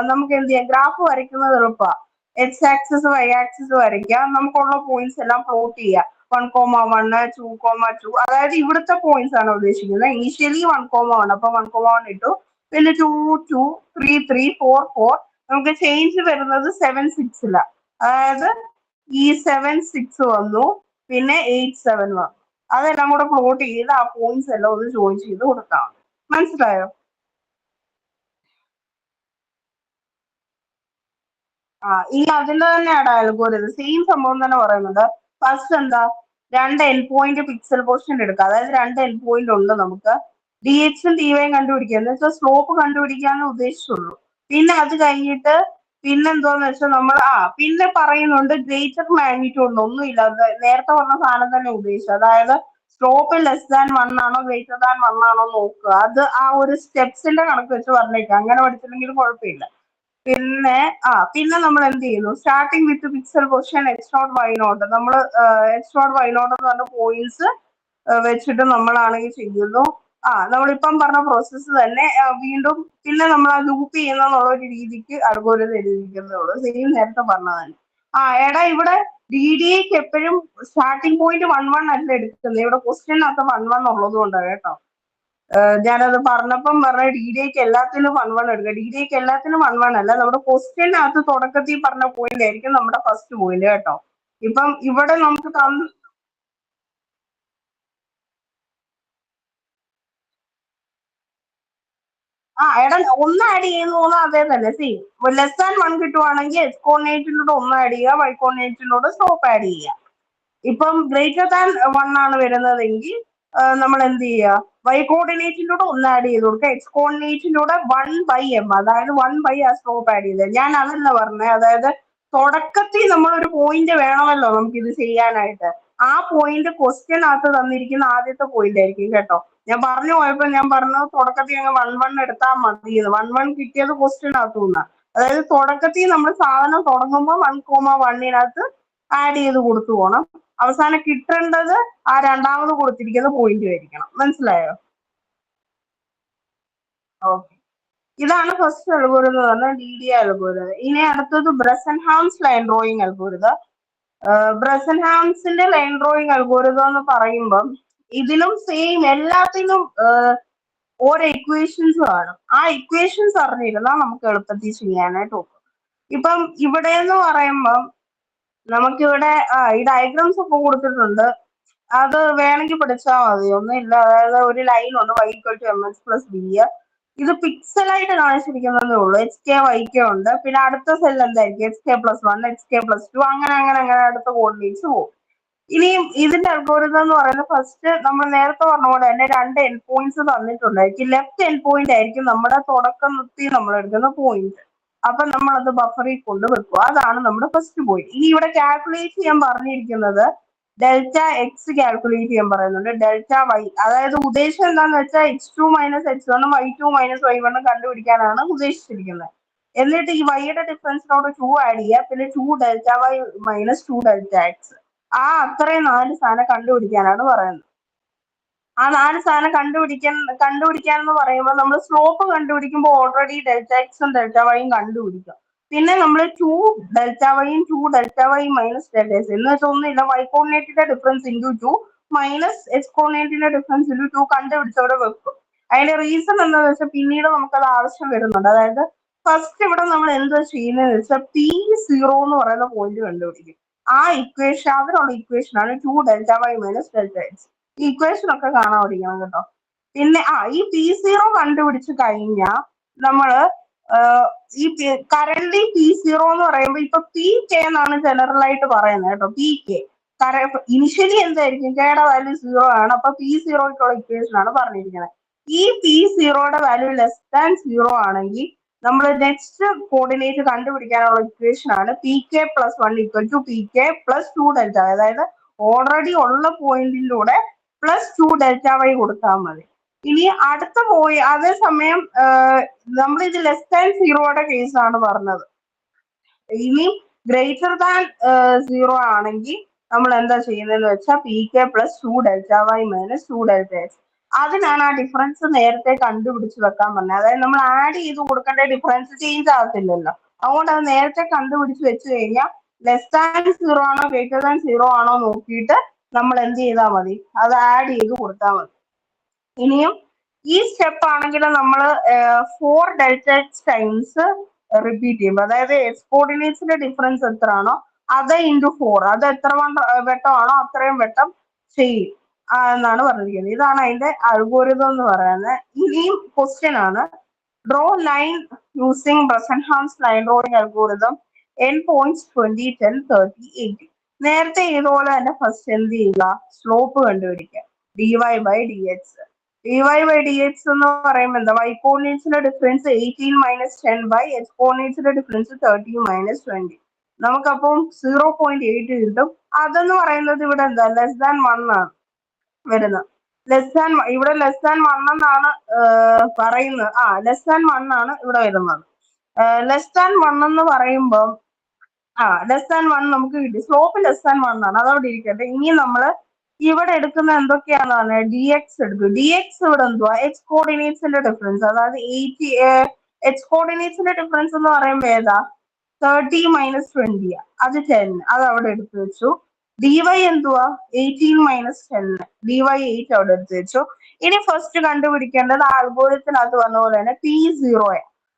നമുക്ക് എന്ത് ചെയ്യാം, ഗ്രാഫ് വരയ്ക്കുന്നത് എളുപ്പമാണ്. എക്സ് ആക്സിസ് വൈ ആക്സിസ് വരയ്ക്കാം, നമുക്കുള്ള പോയിന്റ്സ് എല്ലാം പ്ലോട്ട് ചെയ്യാം. 1,1 2,2, അതായത് ഇവിടുത്തെ പോയിന്റ്സ് ആണ് ഉദ്ദേശിക്കുന്നത്. ഇനിഷ്യലി 1,1, അപ്പൊ 1,1 ഇട്ടു, പിന്നെ 2 2 3 3 4 4. നമുക്ക് ചേഞ്ച് വരുന്നത് 7 6 അതായത് ഈ 7 6 വന്നു, പിന്നെ 8 7 വന്നു. അതെല്ലാം കൂടെ പ്ലോട്ട് ചെയ്ത് ആ പോയിന്റ്സ് എല്ലാം ഒന്ന് ജോയിൻ ചെയ്ത് കൊടുക്കാം. മനസ്സിലായോ? ഇനി അതിന്റെ തന്നെയാണ് അൽഗോരിതം, സെയിം സംഭവം തന്നെ പറയുന്നുണ്ട്. ഫസ്റ്റ് എന്താ, 2 എൻ പോയിന്റ് പിക്സൽ പൊസിഷൻ എടുക്കുക. അതായത് 2 എൻ പോയിന്റ് ഉണ്ട് നമുക്ക്, ഡി എക്സും ഡി വൈയും കണ്ടുപിടിക്കുക എന്ന് വെച്ചാൽ സ്ലോപ്പ് കണ്ടുപിടിക്കാന്ന് ഉദ്ദേശിച്ചുള്ളൂ. പിന്നെ അത് കഴിഞ്ഞിട്ട് പിന്നെന്തോന്ന് വെച്ചാൽ നമ്മൾ പിന്നെ പറയുന്നുണ്ട് ഗ്രേറ്റർ മാഗ്നിറ്റ്യൂഡ്, ഒന്നുമില്ല, നേരത്തെ പറഞ്ഞ സാധനം തന്നെ ഉദ്ദേശിച്ചത്. അതായത് സ്ലോപ്പ് ലെസ് ദാൻ 1 ആണോ ഗ്രേറ്റർ ദാൻ 1 ആണോ നോക്കുക. അത് ആ ഒരു സ്റ്റെപ്സിന്റെ കണക്ക് വെച്ച് പറഞ്ഞേക്കാം, അങ്ങനെ പഠിച്ചില്ലെങ്കിലും കുഴപ്പമില്ല. പിന്നെ നമ്മൾ എന്ത് ചെയ്യുന്നു, starting with pixel position X0 Y0. നമ്മൾ X0 Y0 എന്ന് പറഞ്ഞ പോയിന്റ്സ് വെച്ചിട്ട് നമ്മളാണെങ്കിൽ ചെയ്യുന്നു. നമ്മളിപ്പം പറഞ്ഞ പ്രോസസ്സ് തന്നെ വീണ്ടും പിന്നെ നമ്മൾ ആ ലൂപ്പ് ചെയ്യുന്നുള്ള ഒരു രീതിക്ക് അൽഗോരിതം എഴുതിയിരിക്കുന്നേ ഉള്ളൂ, സെയിം നേരത്തെ പറഞ്ഞതാണ്. എടാ ഇവിടെ DDAക്ക് എപ്പോഴും സ്റ്റാർട്ടിംഗ് പോയിന്റ് 1 അല്ല എടുക്കുന്നത്, ഇവിടെ ക്വസ്റ്റ്യനകത്ത് 1 ഉള്ളത് കൊണ്ടാണ് കേട്ടോ. ഞാനത് പറഞ്ഞപ്പം പറഞ്ഞ DDAക്ക് എല്ലാത്തിനും 1 എടുക്കുക. DDAക്ക് എല്ലാത്തിനും 1 അല്ല, നമ്മുടെ ക്വസ്റ്റ്യനകത്ത് തുടക്കത്തിൽ പറഞ്ഞ പോയിന്റ് ആയിരിക്കും നമ്മുടെ ഫസ്റ്റ് പോയിന്റ് കേട്ടോ. ഇപ്പം ഇവിടെ നമുക്ക് എടാ ഒന്ന് ആഡ് ചെയ്യുന്നു അതേ തന്നെ സെയിം. ലെസ് ദാൻ 1 കിട്ടുവാണെങ്കിൽ എക്സ് കോർഡിനേറ്റിലൂടെ ഒന്ന് ആഡ് ചെയ്യുക, വൈ കോർഡിനേറ്റിലൂടെ സ്റ്റോപ്പ് ആഡ് ചെയ്യുക. ഇപ്പം ഗ്രേറ്റർ ദാൻ 1 ആണ് വരുന്നതെങ്കിൽ നമ്മൾ എന്ത് ചെയ്യുക, വൈ കോർഡിനേറ്റിലൂടെ ഒന്ന് ആഡ് ചെയ്ത് കൊടുക്കുക, എക്സ് കോർഡിനേറ്റിലൂടെ 1/m, അതായത് 1 ആ സ്ലോപ്പ് ആഡ് ചെയ്തത്. ഞാൻ അതല്ല പറഞ്ഞത്, അതായത് തുടക്കത്തിൽ നമ്മളൊരു പോയിന്റ് വേണമല്ലോ നമുക്ക് ഇത് ചെയ്യാനായിട്ട്. ആ പോയിന്റ് ക്വസ്റ്റ്യനകത്ത് തന്നിരിക്കുന്ന ആദ്യത്തെ പോയിന്റ് ആയിരിക്കും കേട്ടോ. ഞാൻ പറഞ്ഞു പോയപ്പോ ഞാൻ പറഞ്ഞത് തുടക്കത്തിൽ അങ്ങ് 1 എടുത്താൽ മതി. 1 കിട്ടിയത് ക്വസ്റ്റ്യനകത്തു നിന്നാണ്. അതായത് തുടക്കത്തിൽ നമ്മൾ സാധനം തുടങ്ങുമ്പോൾ 1,1 ആഡ് ചെയ്ത് കൊടുത്തു പോകണം. അവസാനം കിട്ടേണ്ടത് ആ രണ്ടാമത് കൊടുത്തിരിക്കുന്ന പോയിന്റ് ആയിരിക്കണം. മനസ്സിലായോ? ഓക്കെ, ഇതാണ് ഫസ്റ്റ് അൽഗോരിതം എന്ന് പറഞ്ഞാൽ DDA അൽഗോരിതം. ഇനി അടുത്തത് ബ്രസൻഹാംസ് ലൈൻ ഡ്രോയിങ് അൽഗോരിതം. ബ്രസൻഹാംസിന്റെ ലൈൻ ഡ്രോയിങ് അൽഗോരിതം എന്ന് പറയുമ്പം ഇതിലും സെയിം, എല്ലാത്തിനും ഓരോ ഇക്വേഷൻസ് കാണും. ആ ഇക്വേഷൻസ് അറിഞ്ഞിരുന്നാൽ നമുക്ക് എളുപ്പത്തിൽ ചെയ്യാനായിട്ട് നോക്കും. ഇപ്പം ഇവിടെ എന്ന് പറയുമ്പം നമുക്കിവിടെ ഈ ഡയഗ്രാംസ് ഒക്കെ കൊടുത്തിട്ടുണ്ട്, അത് വേണമെങ്കിൽ പഠിച്ചാൽ മതി, ഒന്നുമില്ല. അതായത് ഒരു ലൈൻ ഉണ്ട് y=mx+b. ഇത് പിക്സലായിട്ട് കാണിച്ചിരിക്കുന്നതേ ഉള്ളൂ. XK YK ഉണ്ട്, പിന്നെ അടുത്ത സെൽ എന്തായിരിക്കും XK+1 XK+2, അങ്ങനെ അങ്ങനെ അങ്ങനെ അടുത്ത കോർഡിനേറ്റ്സ് പോകും. ഇനിയും ഇതിന്റെ അൽഗോരിതം എന്ന് പറയുന്നത് ഫസ്റ്റ് നമ്മൾ നേരത്തെ പറഞ്ഞ പോലെ തന്നെ രണ്ട് എൻഡ് പോയിന്റ്സ് തന്നിട്ടുണ്ടായിരിക്കും. ലെഫ്റ്റ് എൻഡ് പോയിന്റ് ആയിരിക്കും നമ്മുടെ തുടക്കത്തിൽ നമ്മൾ എടുക്കുന്ന പോയിന്റ്. അപ്പൊ നമ്മൾ അത് ബഫറിൽ കൊണ്ട് വെക്കുക. അതാണ് നമ്മുടെ ഫസ്റ്റ് പോയിന്റ്. ഇനി ഇവിടെ കാൽക്കുലേറ്റ് ചെയ്യാൻ പറഞ്ഞിരിക്കുന്നത് ഡെൽറ്റ എക്സ് കാൽക്കുലേറ്റ് ചെയ്യാൻ പറയുന്നുണ്ട്, ഡെൽറ്റ വൈ. അതായത് ഉദ്ദേശം എന്താണെന്ന് വെച്ചാൽ x2 minus x1 y2 minus y1 കണ്ടുപിടിക്കാനാണ് ഉദ്ദേശിച്ചിരിക്കുന്നത്. എന്നിട്ട് ഈ വൈയുടെ ഡിഫറൻസിനോട് 2 ആഡ് ചെയ്യുക, പിന്നെ 2 delta y minus 2 delta x. ആ അത്രയും 4 സാധനം കണ്ടുപിടിക്കാനാണ് പറയുന്നത്. ആ 4 സാധനം കണ്ടുപിടിക്കാൻ എന്ന് പറയുമ്പോൾ നമ്മൾ സ്ലോപ്പ് കണ്ടുപിടിക്കുമ്പോൾ ഓൾറെഡി ഡെൽറ്റ എക്സും ഡെൽറ്റ വൈയും കണ്ടുപിടിക്കും. പിന്നെ നമ്മൾ 2 ഡെൽറ്റ വൈയും 2 delta y minus delta x എന്ന് വെച്ചാൽ ഒന്നുമില്ല, വൈ കോർഡിനേറ്റിന്റെ ഡിഫറൻസ് ഇൻറ്റു 2 മൈനസ് എക്സ് കോർഡിനേറ്റിന്റെ ഡിഫറൻസ് ഇൻറ്റു 2 കണ്ടുപിടിച്ചവിടെ വെക്കും. അതിന്റെ റീസൺ എന്താണെന്ന് വെച്ചാൽ പിന്നീട് നമുക്കത് ആവശ്യം വരുന്നുണ്ട്. അതായത് ഫസ്റ്റ് ഇവിടെ നമ്മൾ എന്താ ചെയ്യുന്നതെന്ന് വെച്ചാൽ P0 എന്ന് പറയുന്ന പോയിന്റ് കണ്ടുപിടിക്കും. ആ ഇക്വേഷൻ, അതിനുള്ള ഇക്വേഷൻ ആണ് 2 delta y minus delta x. ഈ ഇക്വേഷൻ ഒക്കെ കാണാൻ പഠിക്കണം കേട്ടോ. പിന്നെ ഈ P0 കണ്ടുപിടിച്ച് കഴിഞ്ഞാൽ നമ്മള് ഈ കറന്റ് P0 എന്ന് പറയുമ്പോൾ ഇപ്പൊ PK എന്നാണ് ജനറൽ ആയിട്ട് പറയുന്നത് കേട്ടോ. PK ഇനിഷ്യലി എന്തായിരിക്കും, കെയുടെ വാല്യൂ 0 ആണ്. അപ്പൊ P0ക്കുള്ള ഇക്വേഷൻ ആണ് പറഞ്ഞിരിക്കുന്നത്. ഈ P0യുടെ വാല്യൂ ലെസ് ദാൻ 0 ആണെങ്കിൽ നമ്മൾ നെക്സ്റ്റ് കോർഡിനേറ്റ് കണ്ടുപിടിക്കാനുള്ള ഇക്വേഷൻ ആണ് PK plus 1 equal to PK plus 2 delta. അതായത് ഓൾറെഡി ഉള്ള പോയിന്റിലൂടെ പ്ലസ് 2 ഡെൽറ്റ വൈ കൊടുത്താൽ മതി. ഇനി അടുത്ത അതേസമയം നമ്മൾ ഇത് ലെസ് ദാൻ 0യുടെ കേസാണ് പറഞ്ഞത്. ഇനി ഗ്രേറ്റർ ദാൻ 0 ആണെങ്കിൽ നമ്മൾ എന്താ ചെയ്യുന്നതെന്ന് വെച്ചാൽ PK plus 2 delta y minus 2 delta x. അതിനാണ് ആ ഡിഫറൻസ് നേരത്തെ കണ്ടുപിടിച്ച് വെക്കാൻ പറഞ്ഞത്. അതായത് നമ്മൾ ആഡ് ചെയ്ത് കൊടുക്കേണ്ട ഡിഫറൻസ് ചേഞ്ച് ആകത്തില്ലല്ലോ. അതുകൊണ്ട് അത് നേരത്തെ കണ്ടുപിടിച്ച് വെച്ച് കഴിഞ്ഞാൽ ലെസ് ദാൻ 0 ആണോ ഗ്രേറ്റർ ദാൻ 0 ആണോ നോക്കിയിട്ട് നമ്മൾ എന്ത് ചെയ്താൽ മതി, അത് ആഡ് ചെയ്ത് കൊടുത്താൽ മതി. ഇനിയും ഈ സ്റ്റെപ്പ് ആണെങ്കിൽ നമ്മൾ 4 ഡെൽറ്റ എക്സ് ടൈംസ് റിപ്പീറ്റ് ചെയ്യുമ്പോൾ, അതായത് എക്സ് കോർഡിനേറ്റ്സിന്റെ ഡിഫറൻസ് എത്രയാണോ അത് ഇൻറ്റു 4, അത് എത്ര വെട്ടമാണോ അത്രയും വെട്ടം ചെയ്യും എന്നാണ് പറഞ്ഞിരിക്കുന്നത്. ഇതാണ് അതിന്റെ അൽഗോരിതം എന്ന് പറയുന്നത്. ഇനിയും ക്വസ്റ്റ്യൻ ആണ്, draw line using Bresenham's line drawing algorithm end points 20, 10, 30, 80. നേരത്തെ ഇതുപോലെ തന്നെ ഫസ്റ്റ് എന്ത് ചെയ്യുക, സ്ലോപ്പ് കണ്ടുപിടിക്കുക, dy by d x. dy by d x എന്ന് പറയുമ്പോൾ എന്താ, y കോർഡിനേറ്റ്സിന്റെ ഡിഫറൻസ് 18 മൈനസ് 10 ബൈ x കോർഡിനേറ്റ്സിന്റെ ഡിഫറൻസ് 30 മൈനസ് 20. നമുക്കപ്പം 0.8 കിട്ടും. അതെന്ന് പറയുന്നത് ഇവിടെ എന്താ ലെസ് ദാൻ 1 ആണ് വരുന്നത്. ഇവിടെ ലെസ് ദാൻ 1 എന്നാണ് പറയുന്നത്. ലെസ് ദാൻ 1 ആണ് ഇവിടെ വരുന്നത്. ലെസ് ദാൻ 1 എന്ന് പറയുമ്പോൾ ലെസ് ദാൻ 1 നമുക്ക് കിട്ടി. സ്ലോപ്പ് ലെസ് ദാൻ 1 ആണ്, അതവിടെ ഇരിക്കട്ടെ. ഇനി നമ്മള് ഇവിടെ എടുക്കുന്ന എന്തൊക്കെയാണെന്ന് പറഞ്ഞാൽ ഡി എക്സ് എടുക്കും. ഡി എക്സ് ഇവിടെ എന്തുവാ, എക്സ് കോർഡിനേറ്റ്സിന്റെ ഡിഫറൻസ്. അതായത് എക്സ് കോർഡിനേറ്റ്സിന്റെ ഡിഫറൻസ് എന്ന് പറയുമ്പോൾ ഏതാ, 30 മൈനസ് 20, അത് 10, അത് അവിടെ എടുത്തു വെച്ചു. ഡി വൈ എന്തുവാ, 18 മൈനസ് 10, ഡി വൈ 8 അവിടെ എടുത്തു വെച്ചു. ഇനി ഫസ്റ്റ് കണ്ടുപിടിക്കേണ്ടത് ആൽഗോരിതത്തിനകത്ത് പറഞ്ഞ പോലെ തന്നെ P0.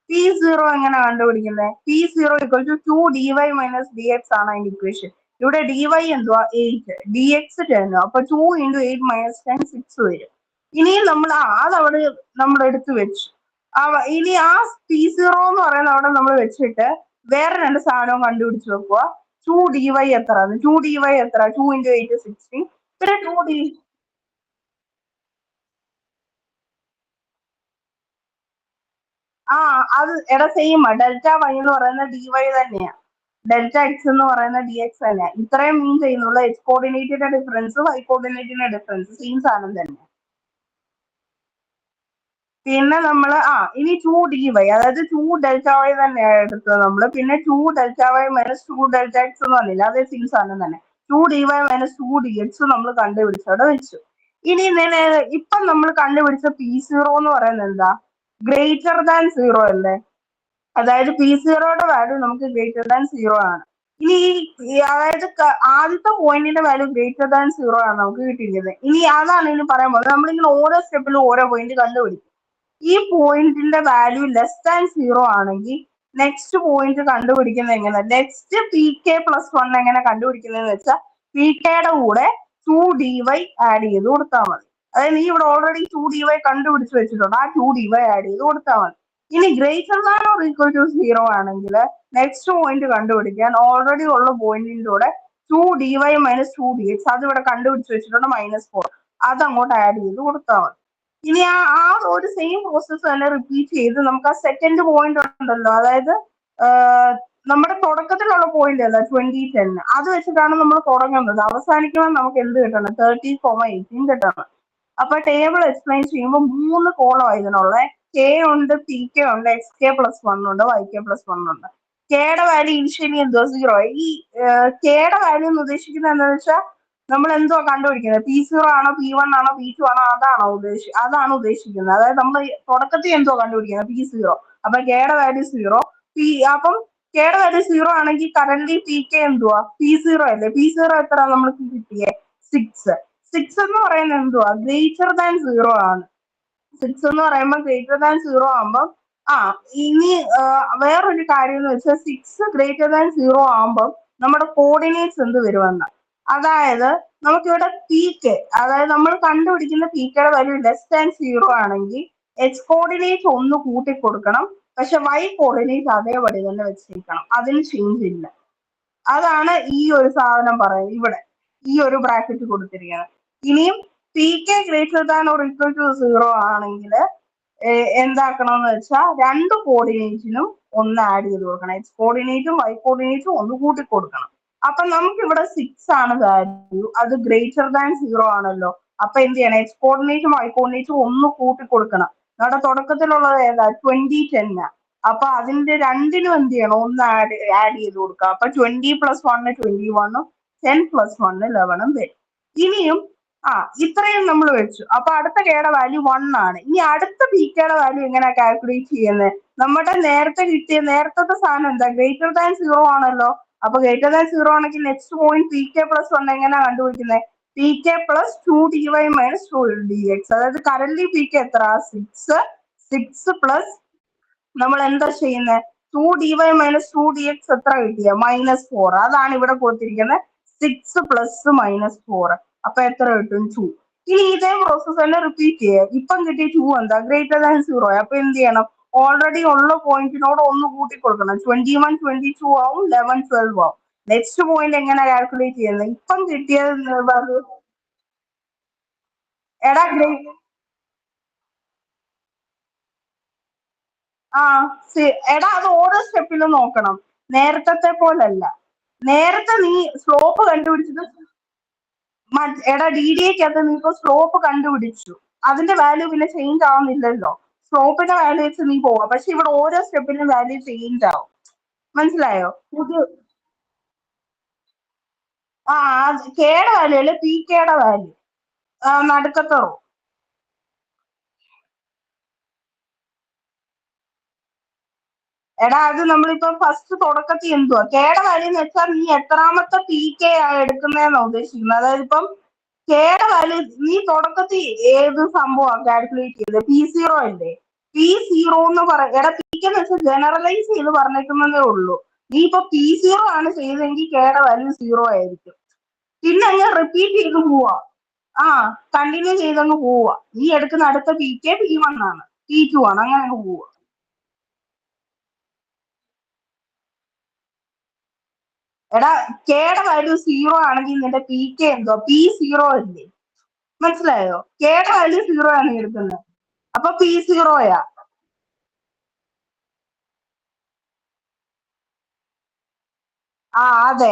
P0 എങ്ങനെ കണ്ടുപിടിക്കുന്നത്, P0 equal to 2 d y minus d x ആണ് അതിന്റെ ഇക്വേഷൻ. ഇവിടെ ഡി വൈ എന്തുവാ 8, ഡി എക്സ് 10, അപ്പൊ 2 ഇൻറ്റു 8 മൈനസ് 10 6 വരും. ഇനിയും നമ്മൾ അതവിടെ നമ്മൾ എടുത്തു വെച്ചു. ഇനി ആ P0 എന്ന് പറയുന്ന അവിടെ നമ്മൾ വെച്ചിട്ട് വേറെ രണ്ട് സാധനവും കണ്ടുപിടിച്ച് വെക്കുക. 2 ഡി വൈ എത്ര, 2 ഡി വൈ എത്ര, 2 ഇൻറ്റു 8 16, പിന്നെ 2 ഡി അത് സെയിം ഡെൽറ്റ വൈ എന്ന് പറയുന്ന ഡി വൈ തന്നെയാ, ഡെൽറ്റ എക്സ് എന്ന് പറയുന്ന ഡി എക്സ് തന്നെയാ. ഇത്രയും മീൻ ചെയ്യുന്നുള്ള എക്സ് കോർഡിനേറ്റിന്റെ ഡിഫറൻസ് വൈ കോർഡിനേറ്റിന്റെ ഡിഫറൻസ് സെയിം സാധനം തന്നെ. പിന്നെ നമ്മൾ ഇനി 2 ഡി വൈ, അതായത് 2 ഡെൽറ്റ വൈ തന്നെയാണ് എടുത്തത് നമ്മൾ. പിന്നെ 2 delta y minus 2 delta x എന്ന് പറഞ്ഞില്ല, അതേ സെയിം സാധനം തന്നെ. 2 d y minus 2 d x നമ്മൾ കണ്ടുപിടിച്ചവിടെ വെച്ചു. ഇനി ഇപ്പം നമ്മൾ കണ്ടുപിടിച്ച P0 എന്ന് പറയുന്നത് എന്താ, ഗ്രേറ്റർ ദാൻ 0 അല്ലേ. അതായത് P0യുടെ വാല്യൂ നമുക്ക് ഗ്രേറ്റർ ദാൻ 0 ആണ്. ഇനി അതായത് ആദ്യത്തെ പോയിന്റിന്റെ വാല്യൂ ഗ്രേറ്റർ ദാൻ 0 ആണ് നമുക്ക് കിട്ടിയിരിക്കുന്നത്. ഇനി അതാണ് ഇനി പറയാൻ പോകുന്നത്. നമ്മളിങ്ങനെ ഓരോ സ്റ്റെപ്പിലും ഓരോ പോയിന്റ് കണ്ടുപിടിക്കും. ഈ പോയിന്റിന്റെ വാല്യൂ ലെസ് ദാൻ 0 ആണെങ്കിൽ നെക്സ്റ്റ് പോയിന്റ് കണ്ടുപിടിക്കുന്നത് എങ്ങനെ, നെക്സ്റ്റ് PK പ്ലസ് 1 എങ്ങനെ കണ്ടുപിടിക്കുന്നതെന്ന് വെച്ചാൽ PKയുടെ കൂടെ 2 ഡി വൈ ആഡ് ചെയ്ത് കൊടുത്താൽ മതി. അതായത് നീ ഇവിടെ ഓൾറെഡി 2 ഡി വൈ കണ്ടുപിടിച്ച് വെച്ചിട്ടുണ്ട്, ആ 2 ഡി വൈ ആഡ് ചെയ്ത് കൊടുത്താൽ മതി. ഇനി greater than or equal to 0 ആണെങ്കിൽ നെക്സ്റ്റ് പോയിന്റ് കണ്ടുപിടിക്കാൻ ഓൾറെഡി ഉള്ള പോയിന്റിന്റെ കൂടെ 2 dy മൈനസ് 2dx അത് ഇവിടെ കണ്ടുപിടിച്ച് വെച്ചിട്ടുണ്ട് -4 അത് അങ്ങോട്ട് ആഡ് ചെയ്ത് കൊടുത്താൽ മതി. ഇനി ആ ഒരു സെയിം പ്രോസസ്സ് തന്നെ റിപ്പീറ്റ് ചെയ്ത് നമുക്ക് ആ സെക്കൻഡ് പോയിന്റ് ഉണ്ടല്ലോ, അതായത് നമ്മുടെ തുടക്കത്തിലുള്ള പോയിന്റ് അല്ല 2010 അത് വെച്ചിട്ടാണ് നമ്മൾ തുടങ്ങുന്നത്. അവസാനിക്കുമ്പോൾ നമുക്ക് എന്ത് കിട്ടണം? 30,18 കിട്ടണം. അപ്പൊ ടേബിൾ എക്സ്പ്ലെയിൻ ചെയ്യുമ്പോൾ 3 കോളം ഇതിനുള്ള കെ ഉണ്ട്, പി കെ ഉണ്ട്, എക്സ് കെ പ്ലസ് 1 ഉണ്ട്, വൈ കെ പ്ലസ് 1 ഉണ്ട്. കെയുടെ വാല്യൂ ഇനിഷ്യലി എന്തോ 0. ഈ കെയുടെ വാല്യൂ എന്ന് ഉദ്ദേശിക്കുന്നത് എന്താണെന്ന് വെച്ചാൽ നമ്മൾ എന്തോ കണ്ടുപിടിക്കുന്നത്, P0 ആണോ P1 ആണോ P2 ആണോ അതാണ് ഉദ്ദേശിക്കുന്നത്. അതായത് നമ്മൾ തുടക്കത്തിൽ എന്തോ കണ്ടുപിടിക്കുന്നത് P0. അപ്പൊ കെയുടെ വാല്യൂ 0. അപ്പം കെയുടെ വാല്യൂ 0 ആണെങ്കിൽ കറന്റ് പി കെ എന്തുവാ? P0 അല്ലേ? P0 എത്ര നമ്മൾക്ക് കിട്ടിയേ? 6. 6 എന്ന് പറയുന്നത് എന്തുവാ? ഗ്രേറ്റർ ദാൻ 0 ആണ്. 6 എന്ന് പറയുമ്പോൾ ഗ്രേറ്റർ ദാൻ 0 ആകുമ്പോൾ ഇനി വേറൊരു കാര്യം എന്ന് വെച്ചാൽ 6 ഗ്രേറ്റർ ദാൻ 0 ആകുമ്പോൾ നമ്മുടെ കോർഡിനേറ്റ്സ് എന്ത് വരുമെന്ന്. അതായത് നമുക്കിവിടെ പി കെ, അതായത് നമ്മൾ കണ്ടുപിടിക്കുന്ന പി കെയുടെ വാല്യൂ ലെസ് ദാൻ 0 ആണെങ്കിൽ എക്സ് കോർഡിനേറ്റ് ഒന്ന് കൂട്ടി കൊടുക്കണം, പക്ഷെ വൈ കോർഡിനേറ്റ് അതേപടി തന്നെ വെച്ചിരിക്കണം, അതിന് ചേഞ്ച് ഇല്ല. അതാണ് ഈ ഒരു സാധനം പറയുന്നത് ഇവിടെ ഈ ഒരു ബ്രാക്കറ്റ് കൊടുത്തിരിക്കുന്നത്. ഇനിയും p k greater than or equal to 0 ആണെങ്കിൽ എന്താക്കണമെന്ന് വെച്ചാൽ രണ്ട് കോർഡിനേറ്റിനും ഒന്ന് ആഡ് ചെയ്ത് കൊടുക്കണം. എക്സ് കോർഡിനേറ്റും വൈ കോർഡിനേറ്റും ഒന്ന് കൂട്ടി കൊടുക്കണം. അപ്പൊ നമുക്ക് ഇവിടെ 6 ആണ് വാല്യൂ, അത് ഗ്രേറ്റർ ദാൻ 0 ആണല്ലോ. അപ്പൊ എന്ത് ചെയ്യണം? എക്സ് കോർഡിനേറ്റും വൈ കോർഡിനേറ്റും ഒന്ന് കൂട്ടി കൊടുക്കണം. നമ്മുടെ തുടക്കത്തിലുള്ളത് ഏതാ? 2010. അപ്പൊ അതിന്റെ രണ്ടിനും എന്ത് ചെയ്യണം? ഒന്ന് ആഡ് ചെയ്ത് കൊടുക്കുക. അപ്പൊ 20 + 1 21, 10 + 1 11 വരും. ഇനിയും ഇത്രയും നമ്മൾ വെച്ചു. അപ്പൊ അടുത്ത കെയുടെ വാല്യൂ 1 ആണ്. ഇനി അടുത്ത പി കെയുടെ വാല്യൂ എങ്ങനെയാ കാൽക്കുലേറ്റ് ചെയ്യുന്നത്? നമ്മുടെ നേരത്തെ കിട്ടിയ നേരത്തെ സാധനം എന്താ? ഗ്രേറ്റർ ദാൻ 0 ആണല്ലോ. അപ്പൊ ഗ്രേറ്റർ ദാൻ 0 ആണെങ്കിൽ next point P k plus 1 എങ്ങനെയാ കണ്ടുപിടിക്കുന്നത്? P k plus 2dy minus 2dx. അതായത് കറന്റ് പി കെ എത്ര? 6 പ്ലസ് നമ്മൾ എന്താ ചെയ്യുന്നത്? 2dy മൈനസ് 2dx എത്ര കിട്ടിയ? -4. അതാണ് ഇവിടെ കൊടുത്തിരിക്കുന്നത്. 6 പ്ലസ് -4. അപ്പൊ എത്ര കിട്ടും? 2. ഇനി ഇതേ പ്രോസസ് തന്നെ റിപ്പീറ്റ് ചെയ്യുക. ഇപ്പം കിട്ടിയ 2 എന്താ? Greater than 0. അപ്പൊ എന്ത് ചെയ്യണം? ഓൾറെഡി ഉള്ള പോയിന്റിനോട് ഒന്ന് കൂട്ടി കൊടുക്കണം. 21 22 ആവും, 11 12 ആവും. നെക്സ്റ്റ് പോയിന്റ് എങ്ങനെ കാൽക്കുലേറ്റ് ചെയ്യുന്നത്? ഇപ്പം കിട്ടിയത് എടാ എടാ അത് ഓരോ സ്റ്റെപ്പിലും നോക്കണം. നേരത്തെ പോലല്ല. നേരത്തെ നീ സ്ലോപ്പ് കണ്ടുപിടിച്ചത് എടാ DDAക്കകത്ത് നീ ഇപ്പൊ സ്ലോപ്പ് കണ്ടുപിടിച്ചു, അതിന്റെ വാല്യൂ പിന്നെ ചേഞ്ച് ആവുന്നില്ലല്ലോ. സ്ലോപ്പിന്റെ വാല്യൂ വെച്ച് നീ പോവാ. പക്ഷെ ഇവിടെ ഓരോ സ്റ്റെപ്പിനും വാല്യൂ ചേഞ്ച് ആവും. മനസ്സിലായോ? കെയുടെ വാല്യൂ അല്ലെ, പി കെയുടെ വാല്യൂ നടുക്കത്തോ. എടാ അത് നമ്മളിപ്പോ ഫസ്റ്റ് തുടക്കത്തിൽ എന്തുവാ കെയുടെ വാല്യൂ എന്ന് വെച്ചാൽ നീ എത്രാമത്തെ പി കെ എടുക്കുന്നതെന്നാ ഉദ്ദേശിക്കുന്നത്. അതായത് ഇപ്പം കെയുടെ വാല്യൂ നീ തുടക്കത്തിൽ ഏത് സംഭവമാണ് കാൽക്കുലേറ്റ് ചെയ്തത്? P0 അല്ലേ? P0 എന്ന് എടാ പി കെ എന്ന് വെച്ചാൽ ജനറലൈസ് ചെയ്ത് പറഞ്ഞേക്കുന്നതേ ഉള്ളൂ. നീ ഇപ്പൊ P0 ആണ് ചെയ്തെങ്കിൽ കെയുടെ വാല്യൂ 0 ആയിരിക്കും. പിന്നെ അങ്ങ് റിപ്പീറ്റ് ചെയ്ത് പോവാ. കണ്ടിന്യൂ ചെയ്തങ്ങ് പോവാ. നീ എടുക്കുന്ന അടുത്ത പി കെ P1 ആണ്, P2 ആണ്, അങ്ങനെ അങ്ങ് പോവാ. എടാ കെയുടെ വാല്യൂ 0 ആണെങ്കിൽ നിന്റെ പി കെ എന്തോ P0 അല്ലേ? മനസ്സിലായോ? കെയുടെ വാല്യൂ 0 ആണ് എടുക്കുന്നത്. അപ്പൊ P0യാ. അതെ.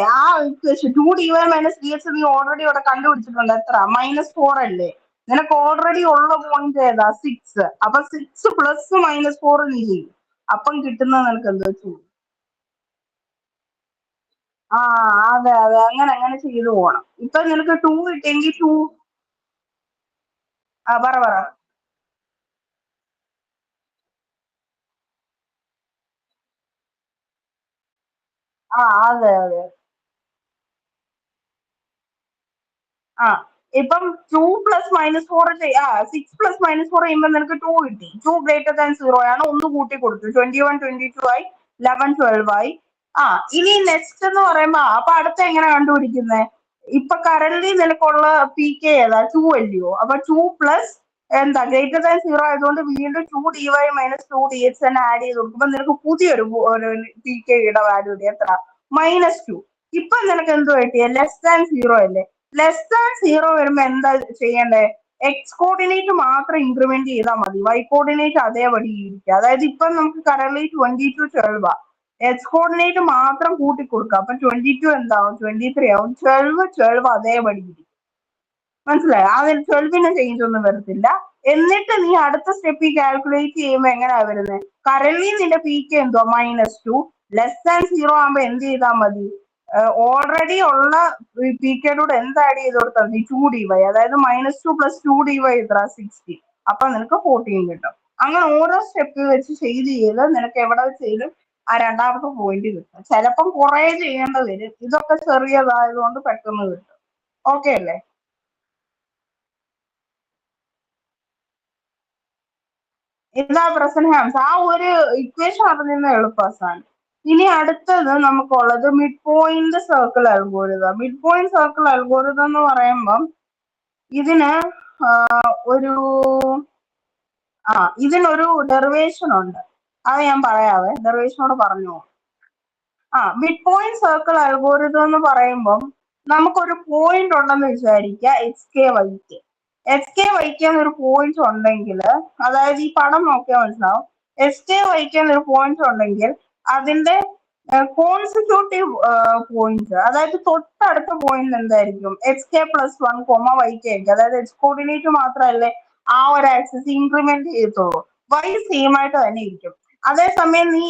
ഇക്വേഷൻ 2dy മൈനസ് dx നീ ഓൾറെഡി ഇവിടെ കണ്ടുപിടിച്ചിട്ടുണ്ട്. എത്ര? -4 അല്ലേ? നിനക്ക് ഓൾറെഡി ഉള്ള പോയിന്റ് ഏതാ? 6. അപ്പൊ 6 പ്ലസ് -4 നീ ചെയ്യും. അപ്പം കിട്ടുന്നത് നിനക്ക് എന്താ? 2. അതെ അങ്ങനെ ചെയ്തു പോണം. ഇപ്പൊ നിനക്ക് 2 കിട്ടിയെങ്കിൽ 2 പറ. അതെ. ഇപ്പം 2 പ്ലസ് -4 6 പ്ലസ് -4 ചെയ്യുമ്പോൾ നിനക്ക് 2 കിട്ടി. 2 ഗ്രേറ്റർ ദാൻ 0 ആണ്. ഒന്ന് കൂട്ടി കൊടുത്തു. 21 22 ആയി, 11 12 ആയി. ഇനി നെക്സ്റ്റ് എന്ന് പറയുമ്പോ അപ്പൊ അടുത്ത എങ്ങനെ കണ്ടുപിടിക്കുന്നത്? ഇപ്പൊ കറന്റ് നിനക്കുള്ള പി കെ ഏതാ? 2 അല്ലയോ? അപ്പൊ 2 പ്ലസ് എന്താ ഗ്രേറ്റർ ദാൻ 0 ആയതുകൊണ്ട് വീണ്ടും 2dy മൈനസ് 2dx തന്നെ ആഡ് ചെയ്ത് കൊടുക്കുമ്പോ നിനക്ക് പുതിയൊരു പി കെയുടെ വാല്യൂ എത്ര? -2. ഇപ്പൊ നിനക്ക് എന്ത് പറ്റിയ ലെസ് ദാൻ 0 അല്ലേ? ലെസ് ദാൻ 0 വരുമ്പോ എന്താ ചെയ്യണ്ടേ? എക്സ് കോർഡിനേറ്റ് മാത്രം ഇൻക്രിമെന്റ് ചെയ്താൽ മതി, വൈ കോർഡിനേറ്റ് അതേപടി ഇരിക്കുക. അതായത് ഇപ്പൊ നമുക്ക് കറന്റ് 22 എക്സ് കോർഡിനേറ്റ് മാത്രം കൂട്ടി കൊടുക്കുക. അപ്പൊ 22 എന്താവും? 23 ആവും. 12 അതേപടി ഇരിക്കും. മനസ്സിലായോ? അതിൽ 12 ചേഞ്ച് ഒന്നും വരത്തില്ല. എന്നിട്ട് നീ അടുത്ത സ്റ്റെപ്പിൽ കാൽക്കുലേറ്റ് ചെയ്യുമ്പോൾ എങ്ങനെയാ വരുന്നത്? കറന്റ് നിന്റെ പീക്ക് എന്തോ -2 ലെസ് ദാൻ 0 ആകുമ്പോ എന്ത് ചെയ്താൽ മതി? ഓൾറെഡി ഉള്ള പീക്കേടൂടെ എന്ത് ആഡ് ചെയ്ത് കൊടുത്താൽ മതി? 2dy. അതായത് -2 + 2dy എത്ര? 60. അപ്പൊ നിനക്ക് 14 കിട്ടും. അങ്ങനെ ഓരോ സ്റ്റെപ്പ് വെച്ച് ചെയ്ത് നിനക്ക് എവിടെ വെച്ചാലും ആ രണ്ടാമത്തെ പോയിന്റ് കിട്ടും. ചിലപ്പം കുറെ ചെയ്യേണ്ടി വരും. ഇതൊക്കെ ചെറിയതായതുകൊണ്ട് പെട്ടെന്ന് കിട്ടും. ഓക്കെ അല്ലേ? ഇതാ പ്രസന്റ് ഹാംസ്. ആ ഒരു ഇക്വേഷൻ അറിഞ്ഞ എളുപ്പമാണ്. ഇനി അടുത്തത് നമുക്കുള്ളത് mid point circle algorithm. Mid point circle algorithm എന്ന് പറയുമ്പം ഇതിന് ഒരു ഇതിനൊരു ഡെറിവേഷൻ ഉണ്ട്. അത് ഞാൻ പറയാവേ, ഡെറിവേഷനോട് പറഞ്ഞു. മിഡ് പോയിന്റ് സർക്കിൾ അൽഗോരിതം എന്ന് പറയുമ്പം നമുക്കൊരു പോയിന്റ് ഉണ്ടെന്ന് വിചാരിക്കുക, x k y k. X k y k എന്നൊരു പോയിന്റ് ഉണ്ടെങ്കിൽ, അതായത് ഈ പടം നോക്കിയാൽ മനസ്സിലാവും, എസ് കെ വൈ കെ എന്നൊരു പോയിന്റ് ഉണ്ടെങ്കിൽ അതിന്റെ കോൺസിക്യൂട്ടീവ് പോയിന്റ്, അതായത് തൊട്ടടുത്ത പോയിന്റ് എന്തായിരിക്കും? എക്സ് കെ +1, വൈ കെ ആയിരിക്കും. അതായത് എക്സ് കോർഡിനേറ്റ് മാത്രമല്ലേ ആ ഒരു ആക്സിസ് ഇൻക്രിമെന്റ് ചെയ്യത്തുള്ളൂ, വൈ സെയിം ആയിട്ട് തന്നെ ഇരിക്കും. അതേസമയം നീ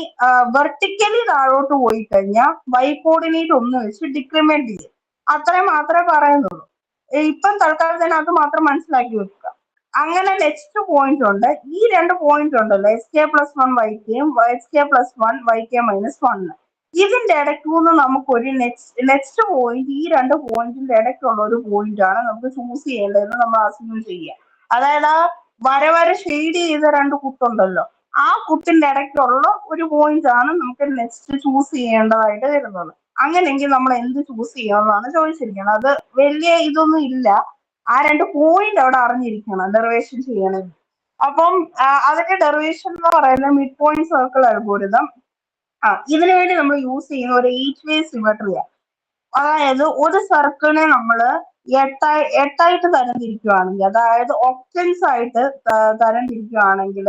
വെർട്ടിക്കലി താഴോട്ട് പോയി കഴിഞ്ഞാൽ വൈ കോർഡിനേറ്റ് ഒന്ന് വെച്ച് ഡിക്രിമെന്റ് ചെയ്യും. അത്രയും മാത്രമേ പറയുന്നുള്ളൂ. ഇപ്പം തൽക്കാലത്തിന് അത് മാത്രം മനസ്സിലാക്കി വെക്കുക. അങ്ങനെ നെക്സ്റ്റ് പോയിന്റ് ഉണ്ട്. ഈ രണ്ട് പോയിന്റ് ഉണ്ടല്ലോ, എസ് കെ +1 വൈ കെയും എസ് കെ +1 വൈ കെ -1. ഇതിന്റെ ഇടയ്ക്കുനിന്ന് നമുക്കൊരു നെക്സ്റ്റ് പോയിന്റ്, ഈ രണ്ട് പോയിന്റിന്റെ ഇടയ്ക്കുള്ള ഒരു പോയിന്റ് ആണ് നമുക്ക് ചൂസ് ചെയ്യേണ്ടതെന്ന് നമ്മൾ അസ്യൂം ചെയ്യുക. അതായത് ആ വര ഷെയ്ഡ് ചെയ്ത രണ്ട് കുത്തുണ്ടല്ലോ, ആ കുത്തിന്റെ ഇടയ്ക്കുള്ള ഒരു പോയിന്റ് ആണ് നമുക്ക് നെക്സ്റ്റ് ചൂസ് ചെയ്യേണ്ടതായിട്ട് വരുന്നത്. അങ്ങനെയെങ്കിൽ നമ്മൾ എന്ത് ചൂസ് ചെയ്യാമെന്നാണ് ചോദിച്ചിരിക്കുന്നത്. അത് വലിയ ഇതൊന്നും ഇല്ല, ആ രണ്ട് പോയിന്റ് അവിടെ അറിഞ്ഞിരിക്കണം ഡെറിവേഷൻ ചെയ്യണമെങ്കിൽ. അപ്പം അതിന്റെ ഡെറിവേഷൻ എന്ന് പറയുന്നത് മിഡ് പോയിന്റ് സർക്കിൾ അൽഗോരിതം. ഇതിനു വേണ്ടി നമ്മൾ യൂസ് ചെയ്യുന്ന ഒരു 8 വേ സിമെട്രിയാണ്. അതായത് ഒരു സർക്കിളിനെ നമ്മൾ എട്ടായിട്ട് തരംതിരിക്കുകയാണെങ്കിൽ, അതായത് ഒക്ടൻസ് ആയിട്ട് തരംതിരിക്കുകയാണെങ്കിൽ,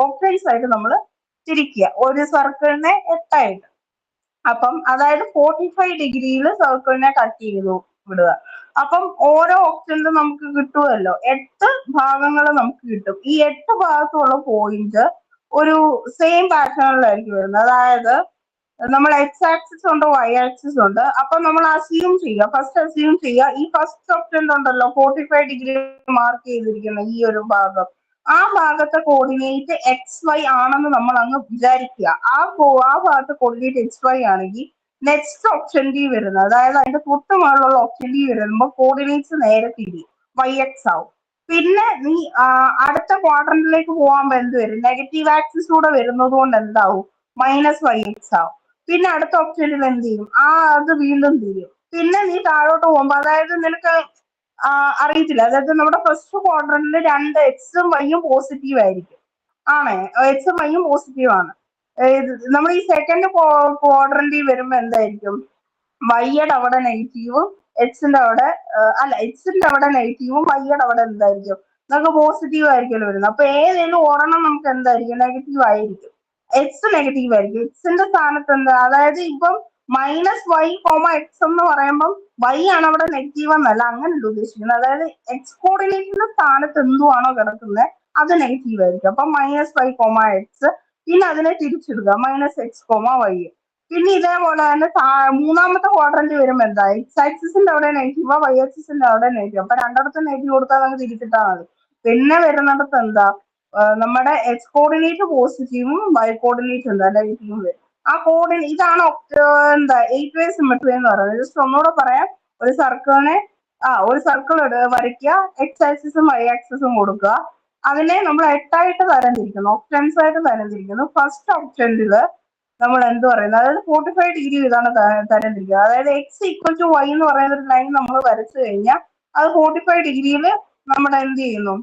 ഒക്ടൻസ് ആയിട്ട് നമ്മൾ തിരിക്കുക ഒരു സർക്കിളിനെ 8ആയിട്ട്. അപ്പം അതായത് 45 ഡിഗ്രിയിൽ സർക്കിളിനെ കട്ട് ചെയ്തു വിടുക. അപ്പം ഓരോ ഓപ്ഷനിലും നമുക്ക് കിട്ടുമല്ലോ, 8 ഭാഗങ്ങൾ നമുക്ക് കിട്ടും. ഈ 8 ഭാഗത്തുള്ള പോയിന്റ് ഒരു സെയിം പാറ്റേണിലായിരിക്കും വരുന്നത്. അതായത് നമ്മൾ എക്സ് ആക്സിസ് ഉണ്ട്, വൈ ആക്സിസ് ഉണ്ട്. അപ്പൊ നമ്മൾ ഫസ്റ്റ് അസ്യൂം ചെയ്യുക, ഈ ഫസ്റ്റ് ഓപ്ഷൻ ഉണ്ടല്ലോ 45 ഡിഗ്രി മാർക്ക് ചെയ്തിരിക്കുന്ന ഈ ഒരു ഭാഗം, ആ ഭാഗത്തെ കോർഡിനേറ്റ് XY ആണെന്ന് നമ്മൾ അങ്ങ് വിചാരിക്കുക. ആ ഭാഗത്തെ കോർഡിനേറ്റ് XY ആണെങ്കിൽ നെക്സ്റ്റ് ഓപ്ഷൻ ഡി വരുന്നത്, അതായത് അതിന്റെ തൊട്ട് മുകളിലുള്ള ഓപ്ഷൻ ഡി വരുമ്പോൾ കോർഡിനേറ്റ്സ് നേരെ തിരിയും, YX ആവും. പിന്നെ നീ അടുത്ത ക്വാഡ്രന്റിലേക്ക് പോകുമ്പോൾ എന്ത് വരും? നെഗറ്റീവ് ആക്സിസ് കൂടെ വരുന്നത് കൊണ്ട് എന്താവും? -YX ആവും. പിന്നെ അടുത്ത ഓപ്ഷനിൽ എന്ത് ചെയ്യും? അത് വീണ്ടും തിരിയും. പിന്നെ നീ താഴോട്ട് പോകുമ്പോ, അതായത് നിനക്ക് അറിയത്തില്ല, അതായത് നമ്മുടെ ഫസ്റ്റ് ക്വാഡ്രന്റിൽ രണ്ട് എക്സും വൈയും പോസിറ്റീവ് ആയിരിക്കും. എക്സും വൈയും പോസിറ്റീവ് ആണ്. നമ്മൾ ഈ സെക്കൻഡ് ക്വാഡ്രന്റിൽ വരുമ്പോ എന്തായിരിക്കും? വൈയുടെ അവിടെ നെഗറ്റീവും എക്സിന്റെ അവിടെ എക്സിന്റെ അവിടെ നെഗറ്റീവും വൈയുടെ അവിടെ എന്തായിരിക്കും? നമുക്ക് പോസിറ്റീവ് ആയിരിക്കുമല്ലോ വരുന്നത്. അപ്പൊ ഏതെങ്കിലും ഒരെണ്ണം നമുക്ക് എന്തായിരിക്കും? നെഗറ്റീവ് ആയിരിക്കും. എക്സ് നെഗറ്റീവ് ആയിരിക്കും. എക്സിന്റെ സ്ഥാനത്ത് എന്താ? അതായത് ഇപ്പം -y, x എന്ന് പറയുമ്പം y ആണ് അവിടെ നെഗറ്റീവ് എന്നല്ല, അങ്ങനല്ല ഉദ്ദേശിക്കുന്നത്. അതായത് എക്സ് കോർഡിനേറ്റിന്റെ സ്ഥാനത്ത് എന്തുവാണോ കിടക്കുന്നത് അത് നെഗറ്റീവ് ആയിരിക്കും. അപ്പൊ -y, x. പിന്നെ അതിനെ തിരിച്ചിടുക, -x, y. പിന്നെ ഇതേപോലെ തന്നെ മൂന്നാമത്തെ ക്വാഡ്രന്റ് വരുമ്പോൾ എന്താ? എക്സ് ആക്സിസിന്റെ അവിടെ നെഗറ്റീവ്, വൈ ആക്സിസിന്റെ അവിടെ നെഗറ്റീവ്. അപ്പൊ രണ്ടിടത്തും നെഗറ്റീവ് കൊടുത്താൽ നമുക്ക് തിരിച്ചിട്ടാൽ മതി. പിന്നെ വരുന്നിടത്ത് എന്താ? നമ്മുടെ എക്സ് കോർഡിനേറ്റ് പോസിറ്റീവും വൈ കോർഡിനേറ്റ് എന്താ? നെഗറ്റീവും വരും. ഇതാണ് 8 വേ സിമെട്രി എന്ന് പറയുന്നത്. ജസ്റ്റ് ഒന്നുകൂടെ പറയാം. ഒരു സർക്കിൾ വരയ്ക്കുക, എക്സ് ആക്സിസും വൈ ആക്സിസും കൊടുക്കുക. അതിനെ നമ്മൾ 8ആയിട്ട് തരംതിരിക്കുന്നു, ഓപ്ഷൻസ് ആയിട്ട് തരംതിരിക്കുന്നു. ഫസ്റ്റ് ഓപ്ഷനിൽ നമ്മൾ എന്ത് പറയുന്നത്? അതായത് 45 ഡിഗ്രി ഇതാണ് തരംതിരിക്കുക. അതായത് x=y എന്ന് പറയുന്ന ഒരു ലൈൻ നമ്മൾ വരച്ചു കഴിഞ്ഞാൽ അത് 45 ഡിഗ്രിയിൽ നമ്മൾ എന്ത് ചെയ്യുന്നു?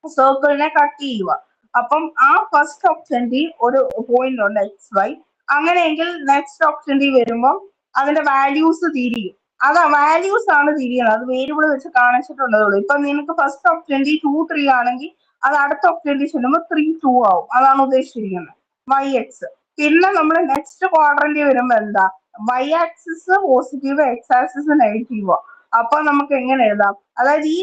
സർക്കിളിനെ കട്ട് ചെയ്യുക. അപ്പം ആ ഫസ്റ്റ് ഓപ്ഷനിൽ ഒരു പോയിന്റ് ഉണ്ട് XY, അങ്ങനെയെങ്കിൽ നെക്സ്റ്റ് ഓപ്ഷനിൽ വരുമ്പോൾ അതിന്റെ വാല്യൂസ് തിരിയും. അതാ വാല്യൂസ് ആണ് തിരിയണം, അത് വേരിയബിൾ വെച്ച് കാണിച്ചിട്ടുള്ളതുള്ളൂ. ഇപ്പൊ നിനക്ക് ഫസ്റ്റ് ഓപ്ഷനിൽ 2 3 ആണെങ്കിൽ അത് അടുത്ത ഓപ്ഷനിൽ ചെല്ലുമ്പോൾ 3 2 ആവും. അതാണ് ഉദ്ദേശിച്ചിരിക്കുന്നത് വൈ എക്സ്. പിന്നെ നമ്മൾ നെക്സ്റ്റ് ക്വാഡ്രന്റിൽ വരുമ്പോ എന്താ, y axis positive x axis നെഗറ്റീവോ. അപ്പൊ നമുക്ക് എങ്ങനെ എഴുതാം, അതായത് ഈ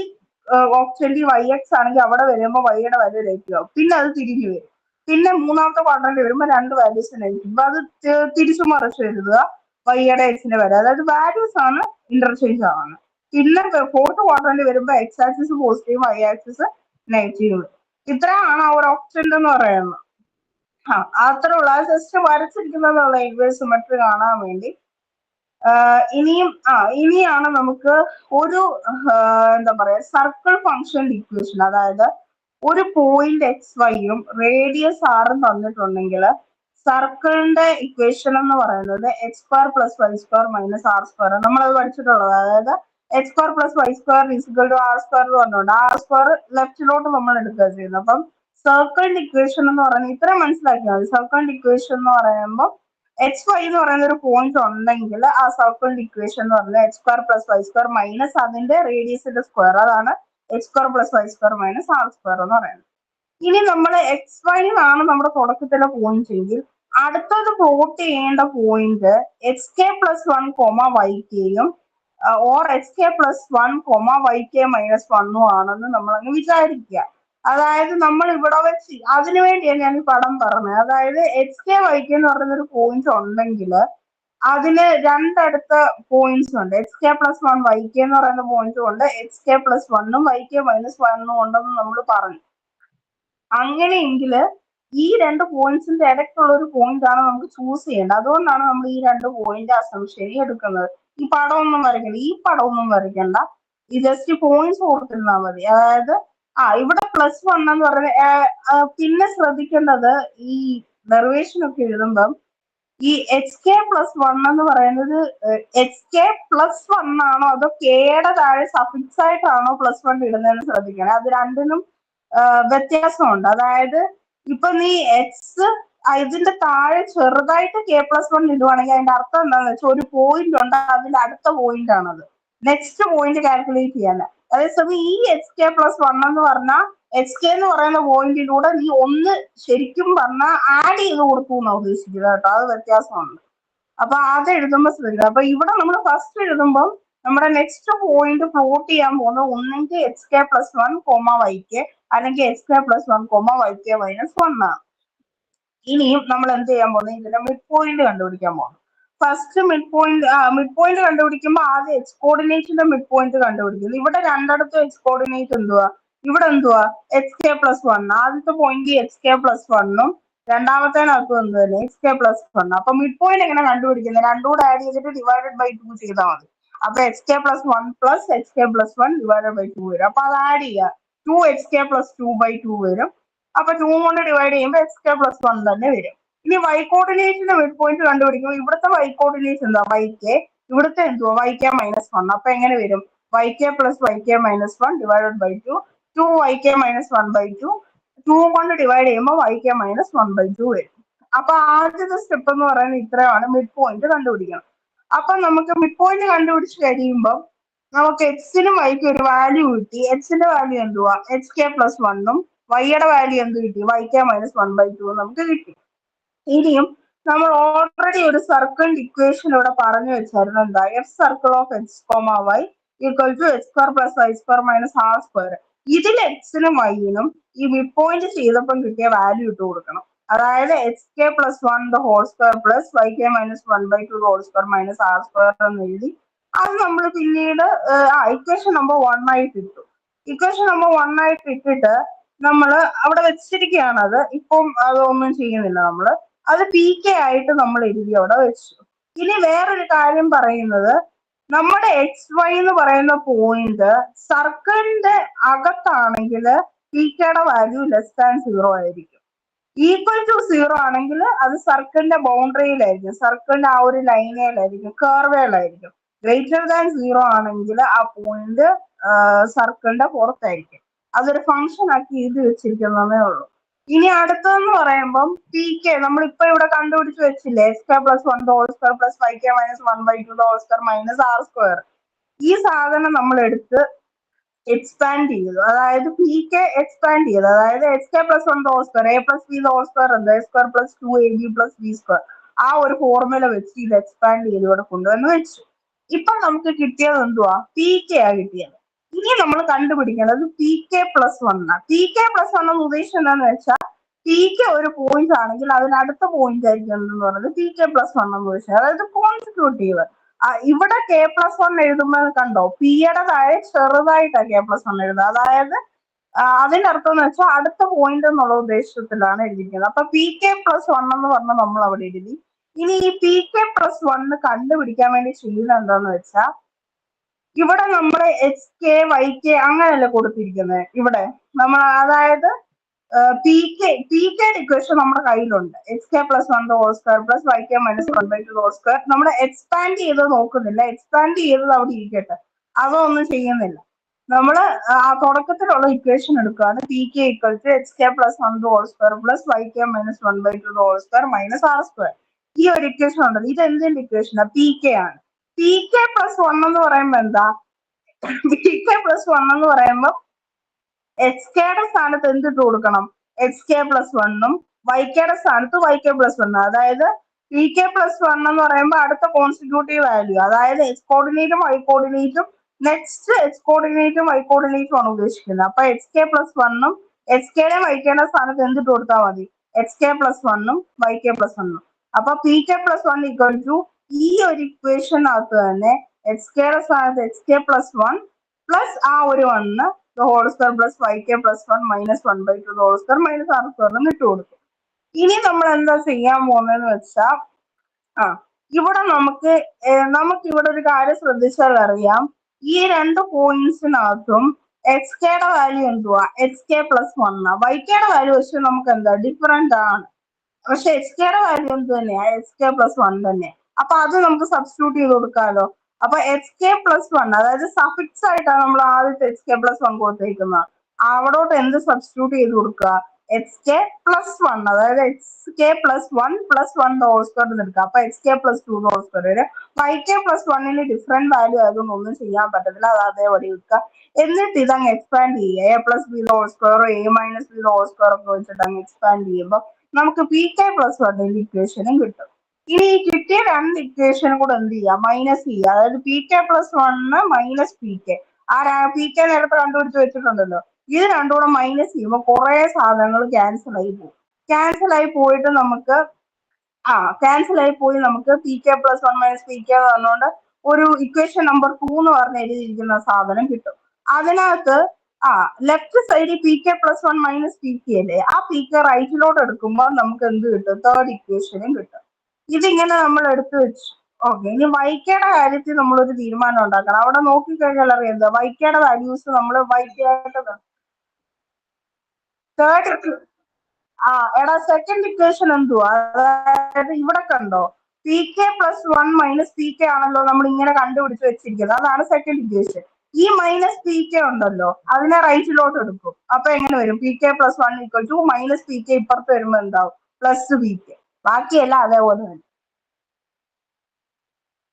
ഓപ്ഷനിൽ വൈ എക്സ് ആണെങ്കിൽ അവിടെ വരുമ്പോൾ വൈയുടെ വാല്യൂ നെഗറ്റീവ് ആവും, പിന്നെ അത് തിരിഞ്ഞു വരും. പിന്നെ മൂന്നാമത്തെ ക്വാഡ്രന്റ് വരുമ്പോൾ രണ്ട് വാല്യൂസ് നെഗറ്റീവ്, അത് തിരിച്ചു മറിച്ച് എഴുതുക വൈയുടെ എക്സിന്റെ വാല്യൂ, അതായത് വാല്യൂസ് ആണ് ഇന്റർചേഞ്ച് ആവുന്നത്. പിന്നെ ഫോർത്ത് ക്വാഡ്രന്റ് വരുമ്പോൾ x axis positive y axis negative. ഇത്രയാണ് ആ ഒരു ഓപ്ഷൻ എന്ന് പറയുന്നത്. അത്രേ ഉള്ളൂ. അത് ജസ്റ്റ് വരച്ചിരിക്കുന്നതുള്ള ഇൻവേഴ്സ് സിമെട്രി കാണാൻ വേണ്ടി. ഇനിയാണ് നമുക്ക് ഒരു എന്താ പറയാ സർക്കിൾ ഫംഗ്ഷൻ ഇക്വേഷൻ, അതായത് ഒരു പോയിന്റ് എക്സ് വൈയും റേഡിയസ് ആറും തന്നിട്ടുണ്ടെങ്കിൽ സർക്കിളിന്റെ ഇക്വേഷൻ എന്ന് പറയുന്നത് x square plus y square minus r square. നമ്മളത് പഠിച്ചിട്ടുള്ളത്. അതായത് x square plus y square equal to r square എന്ന് പറഞ്ഞുകൊണ്ട് ആർ സ്ക്വയർ ലെഫ്റ്റിലോട്ട് നമ്മൾ എടുക്കുക ചെയ്യുന്നത്. അപ്പം സർക്കിളിന്റെ ഇക്വേഷൻ എന്ന് പറയുന്നത് ഇത്ര മനസ്സിലാക്കിയാൽ മതി. സർക്കിളിന്റെ ഇക്വേഷൻ എന്ന് പറയുമ്പോൾ എക്സ് വൈ എന്ന് പറയുന്ന ഒരു പോയിന്റ് ഉണ്ടെങ്കിൽ ആ സർക്കിളിന്റെ ഇക്വേഷൻ എന്ന് പറയുന്നത് x square plus y square minus അതിന്റെ റേഡിയസിന്റെ സ്ക്വയർ, അതാണ് x square plus y square minus r square എന്ന് പറയുന്നത്. ഇനി നമ്മൾ എക്സ് വൈയിലാണ് നമ്മുടെ തുടക്കത്തിലെ പോയിന്റ് എങ്കിൽ അടുത്തത് പ്ലോട്ട് ചെയ്യേണ്ട point x k plus one comma y കെയും or x k plus one comma y k minus വണ്ണും ആണെന്ന് നമ്മൾ അങ്ങ് വിചാരിക്കുക. അതായത് നമ്മൾ ഇവിടെ വെച്ച് അതിനു വേണ്ടിയാണ് ഞാൻ ഈ പടം പറഞ്ഞത്. അതായത് എക്സ് കെ വൈ കെ എന്ന് പറയുന്ന ഒരു പോയിന്റ് ഉണ്ടെങ്കിൽ അതിന് രണ്ടടുത്ത പോയിന്റ്സ് ഉണ്ട്. X k plus one y k എന്ന് പറയുന്ന പോയിന്റും ഉണ്ട്, എക്സ് കെ പ്ലസ് വണ്ണും വൈ കെ മൈനസ് വണ്ണും ഉണ്ടെന്ന് നമ്മൾ പറഞ്ഞു. അങ്ങനെയെങ്കിൽ ഈ രണ്ട് പോയിന്റ്സിന്റെ ഇടയ്ക്കുള്ള ഒരു പോയിന്റ് ആണ് നമുക്ക് ചൂസ് ചെയ്യേണ്ടത്. അതുകൊണ്ടാണ് നമ്മൾ ഈ രണ്ട് പോയിന്റ് അസംഷൻ എടുക്കുന്നത്. ഈ പടമൊന്നും വരയ്ക്കണ്ട, ഈ പടമൊന്നും വരയ്ക്കണ്ട, ഈ ജസ്റ്റ് പോയിന്റ്സ് കൊടുത്തിരുന്നാൽ മതി. അതായത് ഇവിടെ പ്ലസ് വൺ എന്ന് പറയുന്നത്, പിന്നെ ശ്രദ്ധിക്കേണ്ടത് ഈ ഡെറിവേഷൻ ഒക്കെ എഴുതുമ്പം ഈ എക്സ് കെ പ്ലസ് വൺ എന്ന് പറയുന്നത് എക്സ് കെ പ്ലസ് വൺ ആണോ അതോ കെയുടെ താഴെ സഫിക്സ് ആയിട്ടാണോ പ്ലസ് വൺ ഇടുന്നതെന്ന് ശ്രദ്ധിക്കണം. അത് രണ്ടിനും വ്യത്യാസമുണ്ട്. അതായത് ഇപ്പൊ നീ എക്സ് ഇതിന്റെ താഴെ ചെറുതായിട്ട് കെ പ്ലസ് വൺ ഇടുവാണെങ്കിൽ അതിന്റെ അർത്ഥം എന്താണെന്ന് വെച്ചാൽ ഒരു പോയിന്റ് ഉണ്ട്, അതിന്റെ അടുത്ത പോയിന്റ് ആണത് നെക്സ്റ്റ് പോയിന്റ് കാൽക്കുലേറ്റ് ചെയ്യാൻ. അതേസമയം ഈ എക്സ് കെ പ്ലസ് വൺ എന്ന് പറഞ്ഞാൽ എക്സ് കെ എന്ന് പറയുന്ന പോയിന്റിലൂടെ നീ ഒന്ന് ശരിക്കും പറഞ്ഞാൽ ആഡ് ചെയ്ത് കൊടുത്തു എന്നാണ് ഉദ്ദേശിക്കുന്നത് കേട്ടോ. അത് വ്യത്യാസമുണ്ട്. അപ്പൊ അത് എഴുതുമ്പോൾ ശ്രദ്ധിക്കുക. അപ്പൊ ഇവിടെ നമ്മൾ ഫസ്റ്റ് എഴുതുമ്പോൾ നമ്മുടെ നെക്സ്റ്റ് പോയിന്റ് പ്ലോട്ട് ചെയ്യാൻ പോകുന്നത് ഒന്നെങ്കിൽ x k plus one comma y k അല്ലെങ്കിൽ x k plus one comma y k minus one ആണ്. ഇനിയും നമ്മൾ എന്ത് ചെയ്യാൻ പോകുന്നത്, ഇതിന്റെ മിഡ് പോയിന്റ് കണ്ടുപിടിക്കാൻ പോകുന്നു. ഫസ്റ്റ് മിഡ് പോയിന്റ് കണ്ടുപിടിക്കുമ്പോൾ ആദ്യം എക്സ് കോർഡിനേറ്റിന്റെ മിഡ് പോയിന്റ് കണ്ടുപിടിക്കുന്നു. ഇവിടെ രണ്ടിടത്തും എക്സ് കോർഡിനേറ്റ് എന്തുവാ, ഇവിടെ എന്തുവാ എക്സ് കെ പ്ലസ് വൺ. ആദ്യത്തെ പോയിന്റ് എക്സ് കെ പ്ലസ് വണ്ണും രണ്ടാമത്തേനകത്തും എന്ത് തന്നെ എക്സ് കെ പ്ലസ് വൺ. അപ്പൊ മിഡ് പോയിന്റ് എങ്ങനെ കണ്ടുപിടിക്കുന്നത്, രണ്ടും കൂടെ ആഡ് ചെയ്തിട്ട് ഡിവൈഡഡ് ബൈ 2 ചെയ്താൽ മതി. അപ്പൊ x k plus one plus x k plus one divided by 2 വരും. അപ്പൊ അത് ആഡ് ചെയ്യുക, 2 എക്സ് കെ പ്ലസ് 2/2 വരും. അപ്പൊ 2 കൊണ്ട് ഡിവൈഡ് ചെയ്യുമ്പോൾ എക്സ് കെ പ്ലസ് വൺ തന്നെ വരും. ഇനി വൈ കോർഡിനേറ്റിന്റെ മിഡ് പോയിന്റ് കണ്ടുപിടിക്കുമ്പോൾ ഇവിടുത്തെ വൈ കോർഡിനേറ്റ് എന്താ വൈ കെ, ഇവിടുത്തെ എന്തുവാ വൈ കെ മൈനസ് വൺ. അപ്പൊ എങ്ങനെ വരും, y k plus y k minus one divided by 2, 2 y k minus 1/2, 2 കൊണ്ട് ഡിവൈഡ് ചെയ്യുമ്പോൾ വൈ കെ മൈനസ് 1/2 വരും. അപ്പൊ ആദ്യത്തെ സ്റ്റെപ്പ് എന്ന് പറയുന്നത് ഇത്രയാണ്, മിഡ് പോയിന്റ് കണ്ടുപിടിക്കണം. അപ്പൊ നമുക്ക് മിഡ് പോയിന്റ് കണ്ടുപിടിച്ച് കഴിയുമ്പോൾ നമുക്ക് എക്സിനും വൈക്കും ഒരു വാല്യൂ കിട്ടി. എക്സിന്റെ വാല്യൂ എന്തുവാ എക്സ് കെ പ്ലസ് വണ്ണും വൈയുടെ വാല്യൂ എന്ത് കിട്ടി വൈ കെ മൈനസ് 1/2 നമുക്ക് കിട്ടി. ഇനിയും നമ്മൾ ഓൾറെഡി ഒരു സർക്കിളിന്റെ ഇക്വേഷൻ ഇവിടെ പറഞ്ഞു വെച്ചായിരുന്നു. എന്താ, f circle of x comma y equal to x square plus y square minus r square. ഇതിൽ എക്സിനും വൈനും ഈ മിഡ് പോയിന്റ് ചെയ്തപ്പം കിട്ടിയ വാല്യൂ ഇട്ട് കൊടുക്കണം. അതായത് x k plus one the whole square plus y k minus 1/2 whole square minus r square എന്ന് എഴുതി അത് നമ്മൾ പിന്നീട് ഇക്വേഷൻ നമ്പർ 1 ആയിട്ട് ഇട്ടു. ഇക്വേഷൻ നമ്പർ 1 ആയിട്ട് ഇട്ടിട്ട് നമ്മൾ അവിടെ വെച്ചിരിക്കുകയാണ്. അത് ഇപ്പം അതൊന്നും ചെയ്യുന്നില്ല നമ്മൾ, അത് പി കെ ആയിട്ട് നമ്മൾ എഴുതി അവിടെ വെച്ചു. ഇനി വേറൊരു കാര്യം പറയുന്നത്, നമ്മുടെ എക്സ് വൈ എന്ന് പറയുന്ന പോയിന്റ് സർക്കിളിന്റെ അകത്താണെങ്കിൽ പി കെയുടെ വാല്യൂ ലെസ് ദാൻ 0 ആയിരിക്കും. ഈക്വൽ ടു 0 ആണെങ്കിൽ അത് സർക്കിളിന്റെ ബൗണ്ടറിയിലായിരിക്കും, സർക്കിളിന്റെ ആ ഒരു ലൈനയിലായിരിക്കും, കർവേലായിരിക്കും. ഗ്രേറ്റർ ദാൻ 0 ആണെങ്കിൽ ആ പോയിന്റ് സർക്കിളിന്റെ പുറത്തായിരിക്കും. അതൊരു ഫംഗ്ഷൻ ആക്കി എഴുതി വെച്ചിരിക്കുന്നതേ ഉള്ളൂ. ഇനി അടുത്തതെന്ന് പറയുമ്പം പി കെ നമ്മളിപ്പോ ഇവിടെ കണ്ടുപിടിച്ച് വെച്ചില്ലേ x²+1² + 5k−1/2 ഈ സാധനം നമ്മൾ എടുത്ത് എക്സ്പാൻഡ് ചെയ്തു. അതായത് പി കെ എക്സ്പാൻഡ് ചെയ്തു. അതായത് x²+1² a+b² എന്ത് x²+2ab+b². ആ ഒരു ഫോർമുല വെച്ച് ഇത് എക്സ്പാൻഡ് ചെയ്ത് ഇവിടെ കൊണ്ടുവന്ന് വെച്ചു. ഇപ്പൊ നമുക്ക് കിട്ടിയത് എന്തുവാ? പി കെ ആ കിട്ടിയത്. ഇനി നമ്മൾ കണ്ടുപിടിക്കേണ്ടത് പി കെ പ്ലസ് വൺ ആണ്. പി കെ പ്ലസ് വൺ എന്ന് ഉദ്ദേശിച്ചത് എന്താണെന്ന് വെച്ചാൽ പി കെ ഒരു പോയിന്റ് ആണെങ്കിൽ അതിന് അടുത്ത പോയിന്റ് ആയിരിക്കും എന്ന് പറയുന്നത് പി കെ പ്ലസ് വൺ എന്ന് വെച്ചാൽ അതായത് കോൺസിക്യൂട്ടീവ്. ഇവിടെ കെ പ്ലസ് വൺ എഴുതുമ്പോൾ കണ്ടോ പിയുടെ താഴെ ചെറുതായിട്ടാണ് കെ പ്ലസ് വൺ എഴുതുന്നത്. അതായത് അതിന്റെ അർത്ഥം എന്ന് വെച്ചാൽ അടുത്ത പോയിന്റ് എന്നുള്ള ഉദ്ദേശത്തിലാണ് എഴുതിയിരിക്കുന്നത്. അപ്പൊ പി കെ പ്ലസ് വൺ എന്ന് പറഞ്ഞാൽ നമ്മൾ അവിടെ എഴുതി. ഇനി ഈ പി കെ പ്ലസ് വണ്ണ് കണ്ടുപിടിക്കാൻ വേണ്ടി ചെയ്യുന്നത് എന്താന്ന് വെച്ചാൽ ഇവിടെ നമ്മൾ എച്ച് കെ വൈ കെ അങ്ങനെയല്ലേ കൊടുത്തിരിക്കുന്നത്. ഇവിടെ നമ്മൾ അതായത് പി കെയുടെ ഇക്വേഷൻ നമ്മുടെ കയ്യിലുണ്ട്. x²+1² + 5k−1/2 നമ്മൾ എക്സ്പാൻഡ് ചെയ്ത് നോക്കുന്നില്ല. എക്സ്പാൻഡ് ചെയ്തത് അവിടെ ഇരിക്കട്ടെ, അതൊന്നും ചെയ്യുന്നില്ല. നമ്മൾ ആ തുടക്കത്തിലുള്ള ഇക്വേഷൻ എടുക്കുകയാണ്. പി കെ x²+1² + 5k−1/2² - ഈ ഒരു ഇക്വേഷൻ ഉണ്ടല്ലോ, ഇത് എന്തിന്റെ ഇക്വേഷനാ? പി കെ ആണ്. പി കെ പ്ലസ് വൺ എന്ന് പറയുമ്പോ എന്താ? പി കെ പ്ലസ് വൺ എന്ന് പറയുമ്പോ എക്സ് കെയുടെ സ്ഥാനത്ത് എന്തിട്ട് കൊടുക്കണം? x²+1ഉം വൈ കെയുടെ സ്ഥാനത്ത് yk+1. അതായത് പി കെ പ്ലസ് വൺ എന്ന് പറയുമ്പോൾ അടുത്ത കോൺസ്റ്റിറ്റ്യൂട്ടീവ് വാല്യൂ, അതായത് എക്സ് കോർഡിനേറ്റും വൈ കോർഡിനേറ്റും നെക്സ്റ്റ് എക്സ് കോർഡിനേറ്റും വൈ കോർഡിനേറ്റും ആണ് ഉദ്ദേശിക്കുന്നത്. അപ്പൊ x²+1ഉം എക്സ് കെയുടെ വൈ കെയുടെ സ്ഥാനത്ത് എന്തിട്ട് കൊടുത്താൽ മതി? x²+1ഉം yk+1ഉം. അപ്പൊ p k plus one equal to ഈ ഒരു ഇക്വേഷനകത്ത് തന്നെ എക്സ് കെയുടെ സ്ഥാനത്ത് x²+1 പ്ലസ് ആ ഒരു 1 2 + 5k+1 - 1/2 -r² ഇട്ട് കൊടുക്കും. ഇനി നമ്മൾ എന്താ ചെയ്യാൻ പോകുന്നതെന്ന് വെച്ചാൽ ഇവിടെ നമുക്ക് ഇവിടെ ഒരു കാര്യം ശ്രദ്ധിച്ചാൽ അറിയാം, ഈ രണ്ട് പോയിന്റ്സിനകത്തും എക്സ് കെയുടെ വാല്യൂ എന്തുവാ? x²+1 വൈ കെയുടെ വാല്യൂ വെച്ച് നമുക്ക് എന്താ ഡിഫറെന്റ് ആണ്. പക്ഷെ എക്സ് കെയുടെ വാല്യൂ എന്ത് തന്നെയാ? x²+1 തന്നെ. അപ്പൊ അത് നമുക്ക് സബ്സ്റ്റിറ്റ്യൂട്ട് ചെയ്ത് കൊടുക്കാമല്ലോ. അപ്പൊ x²+1 അതായത് സഫിക്സ് ആയിട്ടാണ് നമ്മൾ ആദ്യത്തെ x²+1 കൊടുത്തേക്കുന്നത്. അവിടോട്ട് എന്ത് സബ്സ്റ്റിറ്റ്യൂട്ട് ചെയ്ത് കൊടുക്കുക? x²+1 അതായത് x²+1 + 1² എടുക്കുക. അപ്പൊ x²+2² വരും. yk+1 ഡിഫറെന്റ് വാല്യൂ ആയതുകൊണ്ട് ഒന്നും ചെയ്യാൻ പറ്റത്തില്ല, അത് അതേപടി വെക്കുക. എന്നിട്ട് ഇതങ്ങ് എക്സ്പാൻഡ് ചെയ്യുക. a+b² a - b² ഒക്കെ വെച്ചിട്ട് അങ്ങ് എക്സ്പാൻഡ് ചെയ്യുമ്പോൾ നമുക്ക് പി കെ പ്ലസ് വണ്ണിന്റെ ഇക്വേഷനും കിട്ടും. ഇനി ഈ കിട്ടിയ രണ്ട് ഇക്വേഷനും കൂടെ എന്ത് ചെയ്യുക? മൈനസ് ചെയ്യുക. അതായത് P k plus one minus p K. P K നേരത്തെ കണ്ടുപിടിച്ച് വെച്ചിട്ടുണ്ടല്ലോ, ഇത് രണ്ടും കൂടെ മൈനസ് ചെയ്യുമ്പോൾ കുറെ സാധനങ്ങൾ ക്യാൻസൽ ആയി പോകും. ക്യാൻസൽ ആയി പോയിട്ട് നമുക്ക് P k plus one minus p K പറഞ്ഞുകൊണ്ട് ഒരു ഇക്വേഷൻ നമ്പർ 2 എന്ന് പറഞ്ഞ് എഴുതിയിരിക്കുന്ന സാധനം കിട്ടും. അതിനകത്ത് ലെഫ്റ്റ് സൈഡിൽ P k plus one minus p K അല്ലേ, ആ പി കെ റൈറ്റിലോട്ട് എടുക്കുമ്പോൾ നമുക്ക് എന്ത് കിട്ടും? തേർഡ് ഇക്വേഷനും കിട്ടും. ഇതിങ്ങനെ നമ്മൾ എടുത്തു വെച്ചു. ഓക്കെ, ഇനി വൈക്കയുടെ കാര്യത്തിൽ നമ്മളൊരു തീരുമാനം ഉണ്ടാക്കണം. അവിടെ നോക്കിക്കഴിഞ്ഞാൽ അറിയാം എന്താ വൈക്കയുടെ വാല്യൂസ് നമ്മൾ വൈക്കയായിട്ട് തേർഡ് എടാ സെക്കൻഡ് ഇക്വേഷൻ എന്തുവാ? അതായത് ഇവിടെ കണ്ടോ p k plus one minus p k ആണല്ലോ നമ്മൾ ഇങ്ങനെ കണ്ടുപിടിച്ച് വെച്ചിരിക്കുന്നത്. അതാണ് സെക്കൻഡ് ഇക്വേഷൻ. ഈ മൈനസ് പി കെ ഉണ്ടല്ലോ അതിനെ റൈറ്റിലോട്ട് എടുക്കും. അപ്പൊ എങ്ങനെ വരും? P k plus one equal to minus p k ഇപ്പുറത്ത് വരുമ്പോൾ എന്താവും? Plus p k. ബാക്കിയെല്ലാം അതേപോലെ തന്നെ.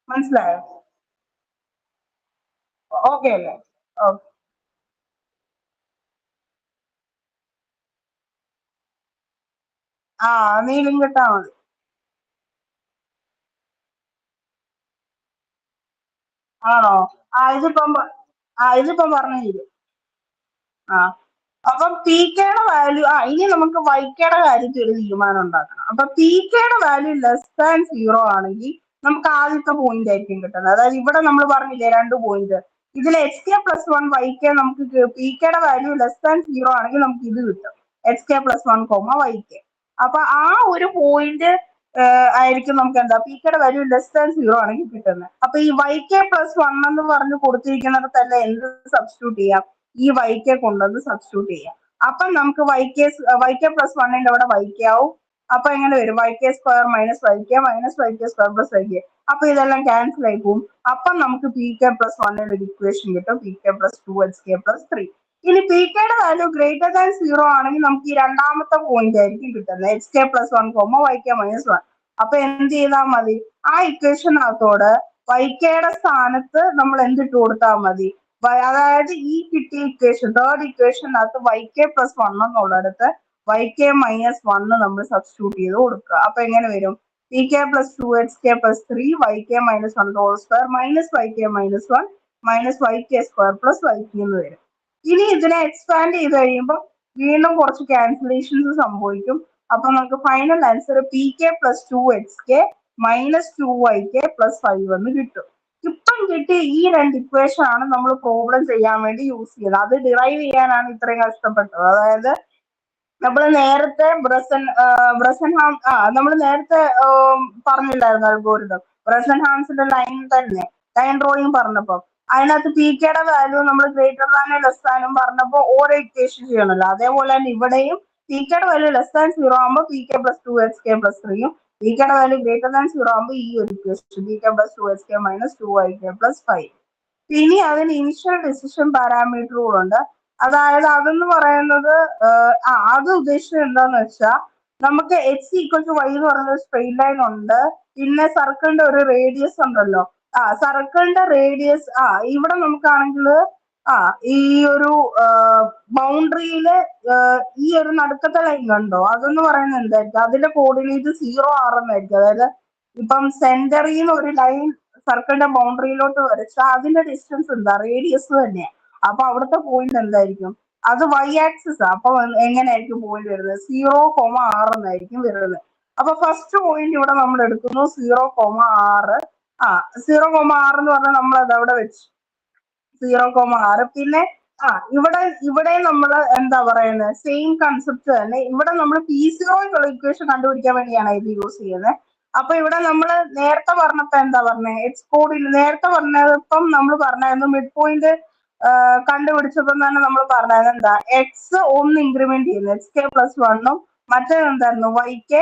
മനസ്സിലായോ? ഓക്കെ അല്ലേ? ഓക്കെ, നീ ലിങ്ക് ഇട്ടാ മതി. ആണോ? ഇതിപ്പം പറഞ്ഞു തരും. അപ്പം പി കെയുടെ വാല്യൂ ഇനി നമുക്ക് വൈക്കയുടെ കാര്യത്തിൽ ഒരു തീരുമാനം ഉണ്ടാക്കണം. അപ്പൊ പി കെയുടെ വാല്യൂ ലെസ് ദാൻ 0 ആണെങ്കിൽ നമുക്ക് ആദ്യത്തെ പോയിന്റ് ആയിരിക്കും കിട്ടുന്നത്. അതായത് ഇവിടെ നമ്മൾ പറഞ്ഞില്ലേ രണ്ട് പോയിന്റ്, ഇതിൽ x²+1 yk നമുക്ക് പി കെയുടെ വാല്യൂ ലെസ് ദാൻ 0 ആണെങ്കിൽ നമുക്ക് ഇത് കിട്ടും, x²+1 yk. അപ്പൊ ആ ഒരു പോയിന്റ് ആയിരിക്കും നമുക്ക് എന്താ പി കെയുടെ വാല്യൂ ലെസ് ദാൻ 0 ആണെങ്കിൽ കിട്ടുന്നത്. അപ്പൊ ഈ yk+1 എന്ന് പറഞ്ഞ് കൊടുത്തിരിക്കുന്നിടത്തല്ല എന്ത് സബ്സ്റ്റിറ്റ്യൂട്ട് ചെയ്യാം? ഈ yk കൊണ്ടുവന്ന് സബ്സ്റ്റിറ്റ്യൂട്ട് ചെയ്യാം. അപ്പൊ നമുക്ക് yk+1ന്റെ അവിടെ yk ആവും. അപ്പൊ എങ്ങനെ വരും? yk² - yk - yk²+yk. അപ്പൊ ഇതെല്ലാം ക്യാൻസൽ ആയി പോകും. അപ്പൊ നമുക്ക് pk+1 ഒരു ഇക്വേഷൻ കിട്ടും, pk+2 hk+3. ഇനി പി കെയുടെ വാല്യൂ ഗ്രേറ്റർ ദാൻ 0 ആണെങ്കിൽ നമുക്ക് ഈ രണ്ടാമത്തെ പോയിന്റ് ആയിരിക്കും കിട്ടുന്നത് x k plus 1 comma y k minus 1. അപ്പൊ എന്ത് ചെയ്താൽ മതി, ആ ഇക്വേഷനകത്തോട് വൈ കെയുടെ സ്ഥാനത്ത് നമ്മൾ എന്തിട്ട് കൊടുത്താൽ മതി, അതായത് ഈ കിട്ടിയ ഇക്വേഷൻ തേർഡ് ഇക്വേഷനകത്ത് വൈ കെ പ്ലസ് 1 എന്നുള്ളിടത്ത് വൈ കെ മൈനസ് 1 നമ്മൾ സബ്സ്റ്റിറ്റ്യൂട്ട് ചെയ്ത് കൊടുക്കുക. അപ്പൊ എങ്ങനെ വരും, p k plus 2 plus 3 y k minus 1 whole square minus y k minus 1 minus y k square plus y k എന്ന് വരും. ഇനി ഇതിനെ എക്സ്പാൻഡ് ചെയ്ത് കഴിയുമ്പോൾ വീണ്ടും കുറച്ച് ക്യാൻസലേഷൻസ് സംഭവിക്കും. അപ്പൊ നമുക്ക് final answer P k plus 2 minus 2 plus 5 എന്ന് കിട്ടും. ഇപ്പം കിട്ടിയ ഈ രണ്ട് ഇക്വേഷൻ ആണ് നമ്മൾ പ്രോബ്ലം ചെയ്യാൻ വേണ്ടി യൂസ് ചെയ്യുന്നത്. അത് ഡിറൈവ് ചെയ്യാനാണ് ഇത്രയും കഷ്ടപ്പെട്ടത്. അതായത് നമ്മൾ നേരത്തെ നമ്മൾ നേരത്തെ പറഞ്ഞില്ലായിരുന്നു അൽഗോരിതം, ബ്രസൻഹാംസിന്റെ ലൈൻ തന്നെ, ലൈൻ ഡ്രോയിങ് പറഞ്ഞപ്പോ അതിനകത്ത് പി കെയുടെ വാല്യൂ നമ്മൾ ഗ്രേറ്റർ ദാനും ലെസ് ദാനും പറഞ്ഞപ്പോൾ ഓരോ ഇക്വേഷൻ ചെയ്യണമല്ലോ. അതേപോലെ തന്നെ ഇവിടെയും പി കെയുടെ വാല്യൂ ലെസ് ദാൻ 0 ആകുമ്പോൾ പി കെ പ്ലസ് 2 പി കെയുടെ വാല്യൂ ഗ്രേറ്റർ ദാൻ 0 ആകുമ്പോൾ ഈ ഒരു equation P k plus 2 minus 2 plus 5. ഇനി അതിന് ഇനിഷ്യൽ ഡിസിഷൻ പാരാമീറ്ററുകളുണ്ട്. അതായത് അതെന്ന് പറയുന്നത് അത് ഉദ്ദേശിച്ചത് എന്താന്ന് വെച്ചാൽ നമുക്ക് എക്സ് ഈക്വൽ ടു വൈ എന്ന് പറയുന്ന സ്ട്രെയിറ്റ് ലൈൻ ഉണ്ട്, പിന്നെ സർക്കിളിന്റെ ഒരു റേഡിയസ് ഉണ്ടല്ലോ, സർക്കിളിന്റെ റേഡിയസ് ഇവിടെ നമുക്കാണെങ്കിൽ ഈ ഒരു ബൗണ്ടറിയില് ഈ ഒരു നടുക്കത്തെ ലൈൻ കണ്ടോ, അതെന്ന് പറയുന്നത് എന്തായിരിക്കും, അതിന്റെ കോർഡിനേറ്റ് 0 r എന്നായിരിക്കും. അതായത് ഇപ്പം സെന്ററിൽ നിന്ന് ഒരു ലൈൻ സർക്കിളിന്റെ ബൗണ്ടറിയിലോട്ട് വരച്ചാൽ അതിന്റെ ഡിസ്റ്റൻസ് എന്താ, റേഡിയസ് തന്നെയാണ്. അപ്പൊ അവിടുത്തെ പോയിന്റ് എന്തായിരിക്കും, അത് വൈ ആക്സിസ്. അപ്പൊ എങ്ങനെയായിരിക്കും പോയിന്റ് വരുന്നത്, 0,r എന്നായിരിക്കും വരുന്നത്. അപ്പൊ ഫസ്റ്റ് പോയിന്റ് ഇവിടെ നമ്മൾ എടുക്കുന്നു 0,r. 0,r എന്ന് പറഞ്ഞാൽ നമ്മൾ അത് അവിടെ വെച്ചു 0,r. പിന്നെ ഇവിടെ നമ്മൾ എന്താ പറയുന്നത്, സെയിം കൺസെപ്റ്റ് തന്നെ. ഇവിടെ നമ്മൾ P0 ഇക്വേഷൻ കണ്ടുപിടിക്കാൻ വേണ്ടിയാണ് ഇത് യൂസ് ചെയ്യുന്നത്. അപ്പൊ ഇവിടെ നമ്മൾ നേരത്തെ പറഞ്ഞപ്പോ എന്താ പറഞ്ഞത്, എക്സ് കോഡിൽ നേരത്തെ പറഞ്ഞപ്പം നമ്മൾ പറഞ്ഞായിരുന്നു മിഡ് പോയിന്റ് കണ്ടുപിടിച്ചപ്പോൾ തന്നെ നമ്മൾ പറഞ്ഞത് എന്താ, എക്സ് ഒന്ന് ഇൻക്രിമെന്റ് ചെയ്യുന്നു, എക്സ് കെ പ്ലസ് 1 മറ്റേത് എന്തായിരുന്നു വൈ കെ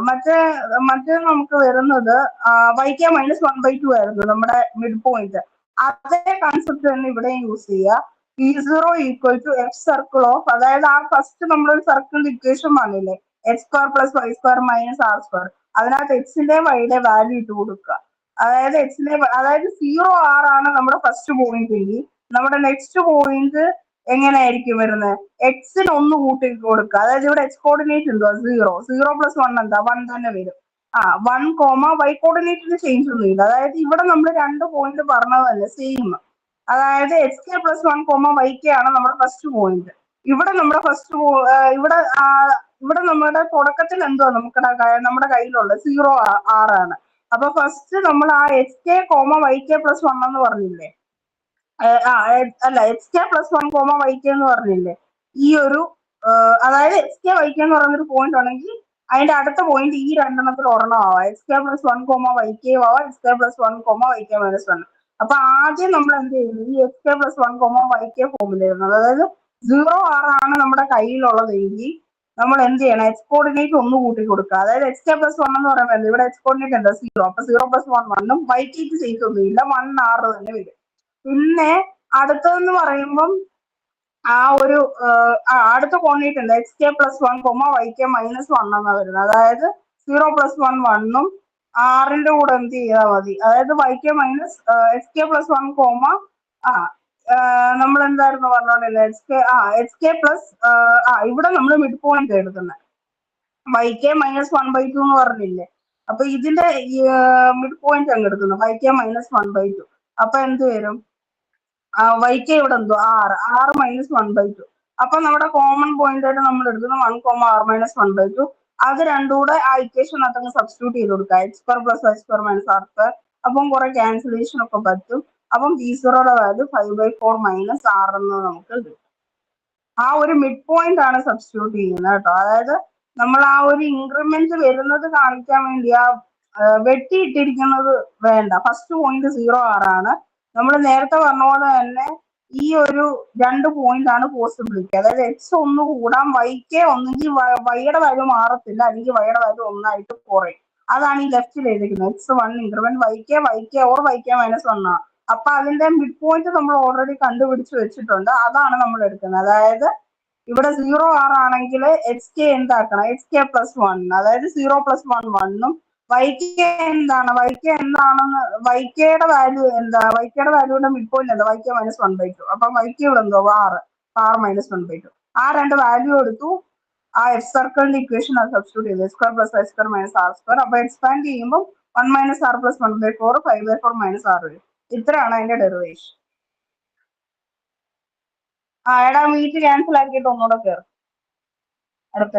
മറ്റേ നമുക്ക് വരുന്നത് വൈ കെ മൈനസ് 1/2 ആയിരുന്നു നമ്മുടെ മിഡ് പോയിന്റ്. അതേ കൺസെപ്റ്റ് തന്നെ ഇവിടെ യൂസ് ചെയ്യുക. P0 equal to f circle of, അതായത് ആ ഫസ്റ്റ് നമ്മളൊരു സർക്കിളിന്റെ ഇക്വേഷൻ വന്നില്ലേ, x square plus y square minus r square, അതിനകത്ത് എക്സിന്റെ വൈയുടെ വാല്യൂ ഇട്ട് കൊടുക്കുക. അതായത് അതായത് 0r ആണ് നമ്മുടെ ഫസ്റ്റ് പോയിന്റ് എങ്കിൽ നമ്മുടെ നെക്സ്റ്റ് പോയിന്റ് എങ്ങനെയായിരിക്കും വരുന്നത്, എക്സിന് ഒന്ന് കൂട്ടി കൊടുക്കുക. അതായത് ഇവിടെ എക്സ് കോർഡിനേറ്റ് ഉണ്ടോ 0 പ്ലസ് 1 എന്താ 1 തന്നെ വരും. 1, വൈ കോർഡിനേറ്റിന് ചേഞ്ച് ഒന്നുമില്ല. അതായത് ഇവിടെ നമ്മൾ രണ്ട് പോയിന്റ് പറഞ്ഞതല്ലേ സെയിം. അതായത് x k plus 1, y k ആണ് നമ്മുടെ ഫസ്റ്റ് പോയിന്റ്. ഇവിടെ നമ്മുടെ ഇവിടെ നമ്മുടെ തുടക്കത്തിൽ എന്തോ നമ്മുടെ കയ്യിലുള്ള 0r ആണ്. അപ്പൊ ഫസ്റ്റ് നമ്മൾ ആ x k y k plus 1 എന്ന് പറഞ്ഞില്ലേ, അല്ല x k plus 1, y k എന്ന് പറഞ്ഞില്ലേ, ഈ ഒരു അതായത് എക്സ് കെ വൈ കെ എന്ന് പറയുന്നൊരു പോയിന്റ് ഉണ്ടെങ്കിൽ അതിന്റെ അടുത്ത പോയിന്റ് ഈ രണ്ടെണ്ണത്തിൽ ഒരെണ്ണം ആവാം, x k plus 1, y k ആവാം, x k plus 1, y k minus 1. അപ്പൊ ആദ്യം നമ്മൾ എന്ത് ചെയ്യുന്നു, ഈ x k plus 1, y k ഫോമിൽ വരുന്നത്. അതായത് 0r ആണ് നമ്മുടെ കയ്യിലുള്ളതെങ്കിൽ നമ്മൾ എന്ത് ചെയ്യണം, എക്സ് കോർഡിനേറ്റ് ഒന്ന് കൂട്ടി കൊടുക്കുക. അതായത് എക്സ് കെ പ്ലസ് 1 എന്ന് പറയുമ്പോൾ ഇവിടെ എക്സ് കോർഡിനേറ്റ് എന്താ 0, അപ്പൊ 0 പ്ലസ് 1 വൈ കെക്ക് ചേഞ്ച് ഒന്നുമില്ല, 1r തന്നെ വരും. പിന്നെ അടുത്തതെന്ന് പറയുമ്പം ആ ഒരു അടുത്ത കോർഡിനേറ്റ് ഉണ്ട് x k plus 1, y k minus 1 എന്നാ വരുന്നത്. അതായത് 0 പ്ലസ് 1 ആറിന്റെ കൂടെ എന്ത് ചെയ്താൽ മതി, അതായത് y k minus x k plus 1, നമ്മൾ എന്തായിരുന്നു പറഞ്ഞോണ്ടില്ല എക്സ് കെ പ്ലസ് ഇവിടെ നമ്മൾ മിഡ് പോയിന്റ് എടുക്കുന്നത് വൈ കെ മൈനസ് 1/2 എന്ന് പറഞ്ഞില്ലേ. അപ്പൊ ഇതിന്റെ മിഡ് പോയിന്റ് അങ്ങ് എടുക്കുന്നു വൈ കെ മൈനസ് 1/2. അപ്പൊ എന്ത് വരും, വൈ കെ ഇവിടെ എന്തോ ആർ മൈനസ് 1/2. അപ്പൊ നമ്മുടെ കോമൺ പോയിന്റ് ആയിട്ട് നമ്മൾ എടുക്കുന്നത് 1, r മൈനസ് 1/2. അത് രണ്ടും കൂടെ ആ ഇക്വേഷനകത്ത് സബ്സ്റ്റിറ്റ്യൂട്ട് ചെയ്ത് കൊടുക്കുക, x square plus y square minus r square. അപ്പം കുറെ ക്യാൻസലേഷൻ ഒക്കെ പറ്റും. അപ്പം P0യുടെ വാല്യൂ 5/4 മൈനസ് ആർ എന്ന് നമുക്ക് കിട്ടും. ആ ഒരു മിഡ് പോയിന്റ് ആണ് സബ്സ്റ്റിറ്റ്യൂട്ട് ചെയ്യുന്നത് കേട്ടോ. അതായത് നമ്മൾ ആ ഒരു ഇൻക്രിമെന്റ് വരുന്നത് കാണിക്കാൻ വേണ്ടി വെട്ടിയിട്ടിരിക്കുന്നത് വേണ്ട. ഫസ്റ്റ് പോയിന്റ് 0r ആണ്. നമ്മൾ നേരത്തെ പറഞ്ഞ പോലെ തന്നെ ഈ ഒരു രണ്ട് പോയിന്റ് ആണ് പോസിബിലിറ്റി. അതായത് എക്സ് ഒന്ന് കൂടാം, വൈ കെ ഒന്നെങ്കിൽ വൈയുടെ വാല്യൂ മാറത്തില്ല, അല്ലെങ്കിൽ വൈയുടെ വാല്യൂ ഒന്നായിട്ട് കുറയും. അതാണ് ഈ ലെഫ്റ്റിൽ എഴുതിക്കുന്നത്, x1 increment y k or y k minus 1 അപ്പൊ അതിന്റെ മിഡ് പോയിന്റ് നമ്മൾ ഓൾറെഡി കണ്ടുപിടിച്ച് വെച്ചിട്ടുണ്ട്. അതാണ് നമ്മൾ എടുക്കുന്നത്. അതായത് ഇവിടെ 0 ആണെങ്കിൽ എച്ച് കെ എന്താക്കണം, എച്ച് കെ പ്ലസ് 1, അതായത് 0+1 1ഉം വൈക്ക് എന്താണ്, വൈക്ക് എന്താണെന്ന്, വൈക്കയുടെ വാല്യൂ എന്താ, വൈക്കയുടെ വാല്യൂടെ മിഡ് പോയിന്റ് എന്താ, വൈക്ക് -1/2. അപ്പൊ വൈക്ക് ഇവിടെ എന്തോ 6 -1/2. ആ രണ്ട് വാല്യൂ എടുത്തു, ആ എഫ് സർക്കിളിന്റെ ഇക്വേഷൻ അത് സബ്സ്റ്റിറ്റ്യൂട്ട് ചെയ്തു, x²+ y² - r². അപ്പൊ എക്സ്പാൻഡ് ചെയ്യുമ്പോൾ 1 - r + 1/4 5/4 - r വരും. ഇത്രയാണ് അതിന്റെ ഡെറിവേഷൻ. എടാ മീറ്റ് ക്യാൻസൽ ആക്കിയിട്ട് ഒന്നുകൂടെ കയറും അടുത്ത.